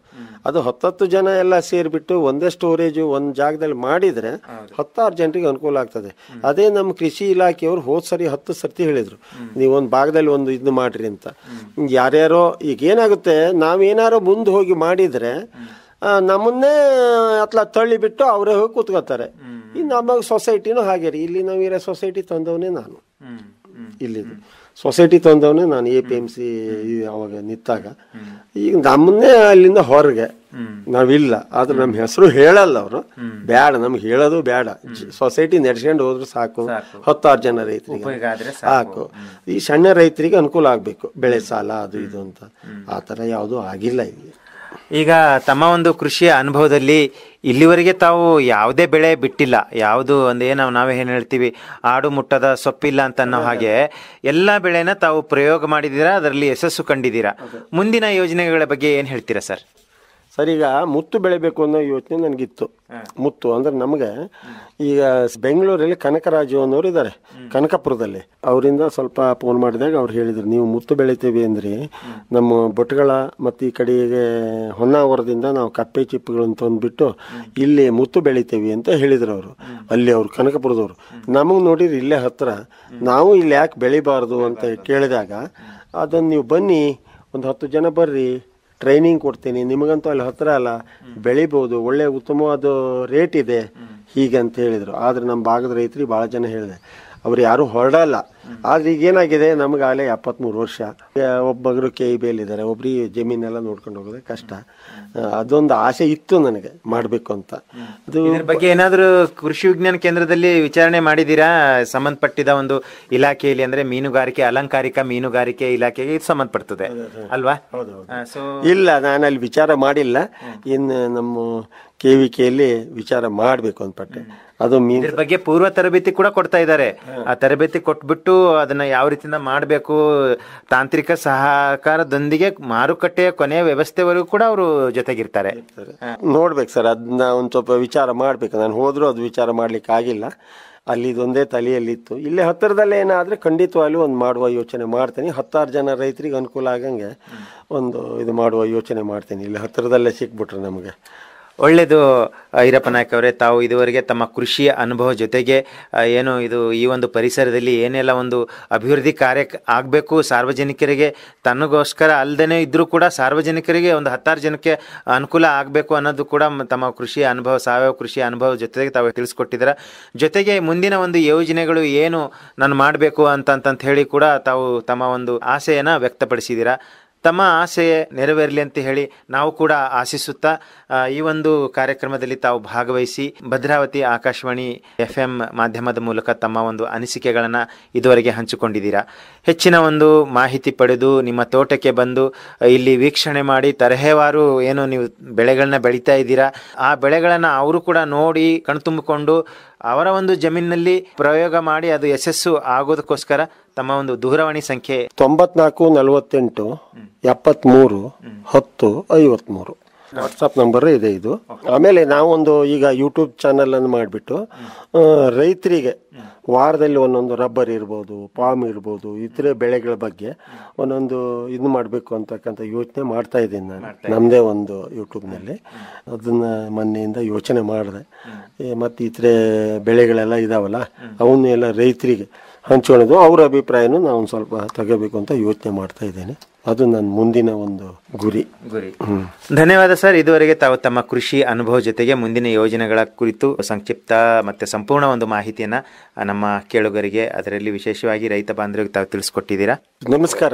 ಅದು 10 ಜನ ಎಲ್ಲ ಸೇರಿಬಿಟ್ಟು ಒಂದೇ ಸ್ಟೋರೇಜು ಒಂದು ಜಾಗದಲ್ಲಿ ಮಾಡಿದರೆ 10 ಜನರಿಗೆ ಅನುಕೂಲ ಆಗ್ತದೆ. ಅದೇ ನಮ್ಮ ಕೃಷಿ ಇಲಾಖೆಯವರು ಹೋದ ಸರಿ 10 ಸರ್ತಿ ಹೇಳಿದರು, ನೀವೊಂದು ಭಾಗದಲ್ಲಿ ಒಂದು ಇದು ಮಾಡಿರಿ ಅಂತ. ಯಾರ್ಯಾರೋ ಈಗ ಏನಾಗುತ್ತೆ, ನಾವೇನಾರೋ ಮುಂದೆ ಹೋಗಿ ಮಾಡಿದರೆ ನಮ್ಮನ್ನೇ ತಳ್ಳಿಬಿಟ್ಟು ಅವರೇ ಹೋಗಿ ಕೂತ್ಕೋತಾರೆ. ಈ ನಮ್ಮ ಸೊಸೈಟಿನೂ ಹಾಗೆ ರೀ. ಇಲ್ಲಿ ನಾವು ಸೊಸೈಟಿ ತಂದವನೇ ನಾನು, ಇಲ್ಲಿದು ಸೊಸೈಟಿ ತಂದವನೇ ನಾನು APMC ಅವಾಗ ನಿಂತಾಗ. ಈಗ ನಮ್ಮನ್ನೇ ಅಲ್ಲಿಂದ ಹೊರಗೆ ನಾವಿಲ್ಲ, ಆದ್ರೆ ನಮ್ಮ ಹೆಸರು ಹೇಳಲ್ಲ ಅವರು. ಬೇಡ, ನಮ್ಗೆ ಹೇಳೋದು ಬೇಡ. ಸೊಸೈಟಿ ನಡೆಸ್ಕೊಂಡು ಹೋದ್ರು ಸಾಕು. 10 ಜನ ರೈತರಿಗೆ ಸಾಕು. ಈ ಸಣ್ಣ ರೈತರಿಗೆ ಅನುಕೂಲ ಆಗ್ಬೇಕು, ಬೆಳೆ ಸಾಲ ಅದು ಇದು ಅಂತ. ಆ ಥರ ಯಾವುದೂ ಆಗಿಲ್ಲ ಇಲ್ಲಿ. ಈಗ ತಮ್ಮ ಒಂದು ಕೃಷಿಯ ಅನುಭವದಲ್ಲಿ ಇಲ್ಲಿವರೆಗೆ ತಾವು ಯಾವುದೇ ಬೆಳೆ ಬಿಟ್ಟಿಲ್ಲ, ಯಾವುದು ನಾವೇ ಏನು ಹೇಳ್ತೀವಿ ಆಡು ಮುಟ್ಟದ ಸೊಪ್ಪಿಲ್ಲ ಅಂತ ಅನ್ನೋ ಹಾಗೆ ಎಲ್ಲ ಬೆಳೆನ ತಾವು ಪ್ರಯೋಗ ಮಾಡಿದ್ದೀರಾ, ಅದರಲ್ಲಿ ಯಶಸ್ಸು ಕಂಡಿದ್ದೀರಾ. ಮುಂದಿನ ಯೋಜನೆಗಳ ಬಗ್ಗೆ ಏನು ಹೇಳ್ತೀರಾ ಸರ್? ಸರ್, ಈಗ ಮುತ್ತು ಬೆಳಿಬೇಕು ಅನ್ನೋ ಯೋಚನೆ ನನಗಿತ್ತು. ಮುತ್ತು ಅಂದ್ರೆ ನಮಗೆ ಈಗ ಬೆಂಗಳೂರಲ್ಲಿ ಕನಕರಾಜು ಅನ್ನೋರು ಇದ್ದಾರೆ, ಕನಕಪುರದಲ್ಲಿ. ಅವರಿಂದ ಸ್ವಲ್ಪ ಫೋನ್ ಮಾಡಿದಾಗ ಅವ್ರು ಹೇಳಿದ್ರು, ನೀವು ಮುತ್ತು ಬೆಳಿತೀವಿ ಅಂದ್ರಿ, ನಮ್ಮ ಬೊಟ್ಟಗಳ ಮತ್ತು ಈ ಕಡೆಗೆ ಹೊನ್ನಾವರದಿಂದ ನಾವು ಕಪ್ಪೆ ಚಿಪ್ಪುಗಳನ್ನು ತಂದುಬಿಟ್ಟು ಇಲ್ಲಿ ಮುತ್ತು ಬೆಳಿತೀವಿ ಅಂತ ಹೇಳಿದ್ರು ಅವರು. ಅಲ್ಲಿ ಅವರು ಕನಕಪುರದವರು. ನಮಗೆ ನೋಡಿರಿ ಇಲ್ಲೇ ಹತ್ರ, ನಾವು ಇಲ್ಲಿ ಯಾಕೆ ಬೆಳಿಬಾರ್ದು ಅಂತ ಕೇಳಿದಾಗ, ಅದನ್ನು ನೀವು ಬನ್ನಿ, ಒಂದು 10 ಜನ ಬರ್ರಿ, ಟ್ರೈನಿಂಗ್ ಕೊಡ್ತೀನಿ, ನಿಮಗಂತೂ ಅಲ್ಲಿ ಹತ್ತಿರ ಅಲ್ಲ, ಬೆಳಿಬೋದು, ಒಳ್ಳೆ ಉತ್ತಮವಾದ ರೇಟ್ ಇದೆ ಹೀಗಂತ ಹೇಳಿದರು. ಆದರೆ ನಮ್ಮ ಭಾಗದ ರೈತರಿಗೆ ಭಾಳ ಜನ ಹೇಳಿದೆ, ಅವ್ರು ಯಾರೂ ಹೊರಡಲ್ಲ. ಆದರೆ ಈಗೇನಾಗಿದೆ, ನಮಗಾಗಲೇ 73 ವರ್ಷ, ಒಬ್ಬೊಬ್ಬರು KEB ಇದ್ದಾರೆ, ಒಬ್ರಿಗೆ ಜಮೀನೆಲ್ಲ ನೋಡ್ಕೊಂಡು ಹೋಗೋದೇ ಕಷ್ಟ. ಅದೊಂದು ಆಸೆ ಇತ್ತು ನನಗೆ ಮಾಡಬೇಕು ಅಂತ. ಅದು ಇದ್ರ ಬಗ್ಗೆ ಏನಾದರೂ ಕೃಷಿ ವಿಜ್ಞಾನ ಕೇಂದ್ರದಲ್ಲಿ ವಿಚಾರಣೆ ಮಾಡಿದ್ದೀರಾ? ಸಂಬಂಧಪಟ್ಟಿದ ಒಂದು ಇಲಾಖೆಯಲ್ಲಿ, ಅಂದ್ರೆ ಮೀನುಗಾರಿಕೆ, ಅಲಂಕಾರಿಕ ಮೀನುಗಾರಿಕೆ ಇಲಾಖೆಗೆ ಇದು ಸಂಬಂಧಪಡ್ತದೆ ಅಲ್ವಾ? ಇಲ್ಲ, ನಾನು ಅಲ್ಲಿ ವಿಚಾರ ಮಾಡಿಲ್ಲ. ಇನ್ನು ನಮ್ಮ KVKಯಲ್ಲಿ ವಿಚಾರ ಮಾಡಬೇಕು ಅಂದ್ಪಟ್ಟೆ. ಅದು ಇದ್ರ ಬಗ್ಗೆ ಪೂರ್ವ ತರಬೇತಿ ಕೂಡ ಕೊಡ್ತಾ ಇದ್ದಾರೆ. ಆ ತರಬೇತಿ ಕೊಟ್ಬಿಟ್ಟು ಅದನ್ನ ಯಾವ ರೀತಿಯಿಂದ ಮಾಡಬೇಕು, ತಾಂತ್ರಿಕ ಸಹಕಾರದೊಂದಿಗೆ ಮಾರುಕಟ್ಟೆಯ ಕೊನೆಯ ವ್ಯವಸ್ಥೆವರೆಗೂ ಕೂಡ ಅವರು ಜೊತೆಗಿರ್ತಾರೆ. ನೋಡ್ಬೇಕು ಸರ್, ಅದನ್ನ ಒಂದು ಸ್ವಲ್ಪ ವಿಚಾರ ಮಾಡ್ಬೇಕು. ನಾನು ಹೋದ್ರೂ ಅದು ವಿಚಾರ ಮಾಡ್ಲಿಕ್ಕೆ ಆಗಿಲ್ಲ, ಅಲ್ಲಿ ಇದೊಂದೇ ತಲೆಯಲ್ಲಿತ್ತು. ಇಲ್ಲೇ ಹತ್ತಿರದಲ್ಲೇ ಏನಾದರೆ ಖಂಡಿತವಾಗ್ಲೂ ಒಂದು ಮಾಡುವ ಯೋಚನೆ ಮಾಡ್ತೀನಿ. 10 ಜನ ರೈತರಿಗೆ ಅನುಕೂಲ ಆಗಂಗೆ ಒಂದು ಇದು ಮಾಡುವ ಯೋಚನೆ ಮಾಡ್ತೀನಿ, ಇಲ್ಲಿ ಹತ್ತಿರದಲ್ಲೇ ಸಿಕ್ಬಿಟ್ರೆ ನಮಗೆ. ಒಳ್ಳೆಯದು ಈರಪ್ಪ ನಾಯ್ಕ ಅವರೇ, ತಾವು ಇದುವರೆಗೆ ತಮ್ಮ ಕೃಷಿಯ ಅನುಭವ ಜೊತೆಗೆ ಈ ಒಂದು ಪರಿಸರದಲ್ಲಿ ಏನೆಲ್ಲ ಒಂದು ಅಭಿವೃದ್ಧಿ ಕಾರ್ಯ ಆಗಬೇಕು, ಸಾರ್ವಜನಿಕರಿಗೆ ತನ್ನಗೋಸ್ಕರ ಅಲ್ಲದೇ ಇದ್ರೂ ಕೂಡ ಸಾರ್ವಜನಿಕರಿಗೆ ಒಂದು 10 ಜನಕ್ಕೆ ಅನುಕೂಲ ಆಗಬೇಕು ಅನ್ನೋದು ಕೂಡ ತಮ್ಮ ಕೃಷಿಯ ಅನುಭವ, ಸಾವಯವ ಕೃಷಿಯ ಅನುಭವ ಜೊತೆಗೆ ತಾವು ತಿಳಿಸ್ಕೊಟ್ಟಿದ್ದೀರಾ. ಜೊತೆಗೆ ಮುಂದಿನ ಒಂದು ಯೋಜನೆಗಳು ಏನು ನಾನು ಮಾಡಬೇಕು ಅಂತ ಹೇಳಿ ಕೂಡ ತಾವು ತಮ್ಮ ಒಂದು ಆಸೆಯನ್ನು ವ್ಯಕ್ತಪಡಿಸಿದ್ದೀರಾ. ತಮ್ಮ ಆಸೆ ನೆರವೇರಲಿ ಅಂತ ಹೇಳಿ ನಾವು ಕೂಡ ಆಶಿಸುತ್ತಾ ಈ ಒಂದು ಕಾರ್ಯಕ್ರಮದಲ್ಲಿ ತಾವು ಭಾಗವಹಿಸಿ ಭದ್ರಾವತಿ ಆಕಾಶವಾಣಿ FM ಮಾಧ್ಯಮದ ಮೂಲಕ ತಮ್ಮ ಒಂದು ಅನಿಸಿಕೆಗಳನ್ನು ಇದುವರೆಗೆ ಹಂಚಿಕೊಂಡಿದ್ದೀರಾ. ಹೆಚ್ಚಿನ ಒಂದು ಮಾಹಿತಿ ಪಡೆದು ನಿಮ್ಮ ತೋಟಕ್ಕೆ ಬಂದು ಇಲ್ಲಿ ವೀಕ್ಷಣೆ ಮಾಡಿ ತರಹೇವಾರು ಏನು ನೀವು ಬೆಳೆಗಳನ್ನ ಬೆಳೀತಾ ಇದ್ದೀರಾ, ಆ ಬೆಳೆಗಳನ್ನು ಅವರು ಕೂಡ ನೋಡಿ ಕಣ್ತುಂಬಿಕೊಂಡು ಅವರ ಒಂದು ಜಮೀನಿನಲ್ಲಿ ಪ್ರಯೋಗ ಮಾಡಿ ಅದು ಯಶಸ್ಸು ಆಗೋದಕ್ಕೋಸ್ಕರ ತಮ್ಮ ಒಂದು ದೂರವಾಣಿ ಸಂಖ್ಯೆ 94 48 73 10 53 ವಾಟ್ಸಪ್ ನಂಬರ್ ಇದೆ ಇದು. ಆಮೇಲೆ ನಾವೊಂದು ಈಗ ಯೂಟ್ಯೂಬ್ ಚಾನಲ್ ಅನ್ನು ಮಾಡಿಬಿಟ್ಟು ರೈತರಿಗೆ ವಾರದಲ್ಲಿ ಒಂದೊಂದು ರಬ್ಬರ್ ಇರ್ಬೋದು, ಪಾಮ್ ಇರ್ಬೋದು, ಇತರೆ ಬೆಳೆಗಳ ಬಗ್ಗೆ ಒಂದೊಂದು ಇದು ಮಾಡಬೇಕು ಅಂತಕ್ಕಂಥ ಯೋಚನೆ ಮಾಡ್ತಾ ಇದ್ದೀನಿ ನಾನು. ನಮ್ಮದೇ ಒಂದು ಯೂಟ್ಯೂಬ್ನಲ್ಲಿ ಅದನ್ನ ಮೊನ್ನೆಯಿಂದ ಯೋಚನೆ ಮಾಡಿದೆ. ಮತ್ತು ಇತರೆ ಬೆಳೆಗಳೆಲ್ಲ ಇದಾವಲ್ಲ ಅವನ್ನೆಲ್ಲ ರೈತರಿಗೆ ಹಂಚ್ಕೊಳ್ಳೋದು, ಅವರ ಅಭಿಪ್ರಾಯನೂ ನಾವು ಸ್ವಲ್ಪ ತಗೋಬೇಕು ಅಂತ ಯೋಚನೆ ಮಾಡ್ತಾ ಇದ್ದೇನೆ. ಅದು ನನ್ನ ಮುಂದಿನ ಒಂದು ಗುರಿ. ಧನ್ಯವಾದ ಸರ್. ಇದುವರೆಗೆ ತಾವು ತಮ್ಮ ಕೃಷಿ ಅನುಭವ ಜೊತೆಗೆ ಮುಂದಿನ ಯೋಜನೆಗಳ ಕುರಿತು ಸಂಕ್ಷಿಪ್ತ ಮತ್ತೆ ಸಂಪೂರ್ಣ ಒಂದು ಮಾಹಿತಿಯನ್ನ ನಮ್ಮ ಕೇಳುಗರಿಗೆ, ಅದರಲ್ಲಿ ವಿಶೇಷವಾಗಿ ರೈತ ಬಾಂಧವರಿಗೆ ತಾವು ತಿಳಿಸ್ಕೊಟ್ಟಿದ್ದೀರಾ. ನಮಸ್ಕಾರ.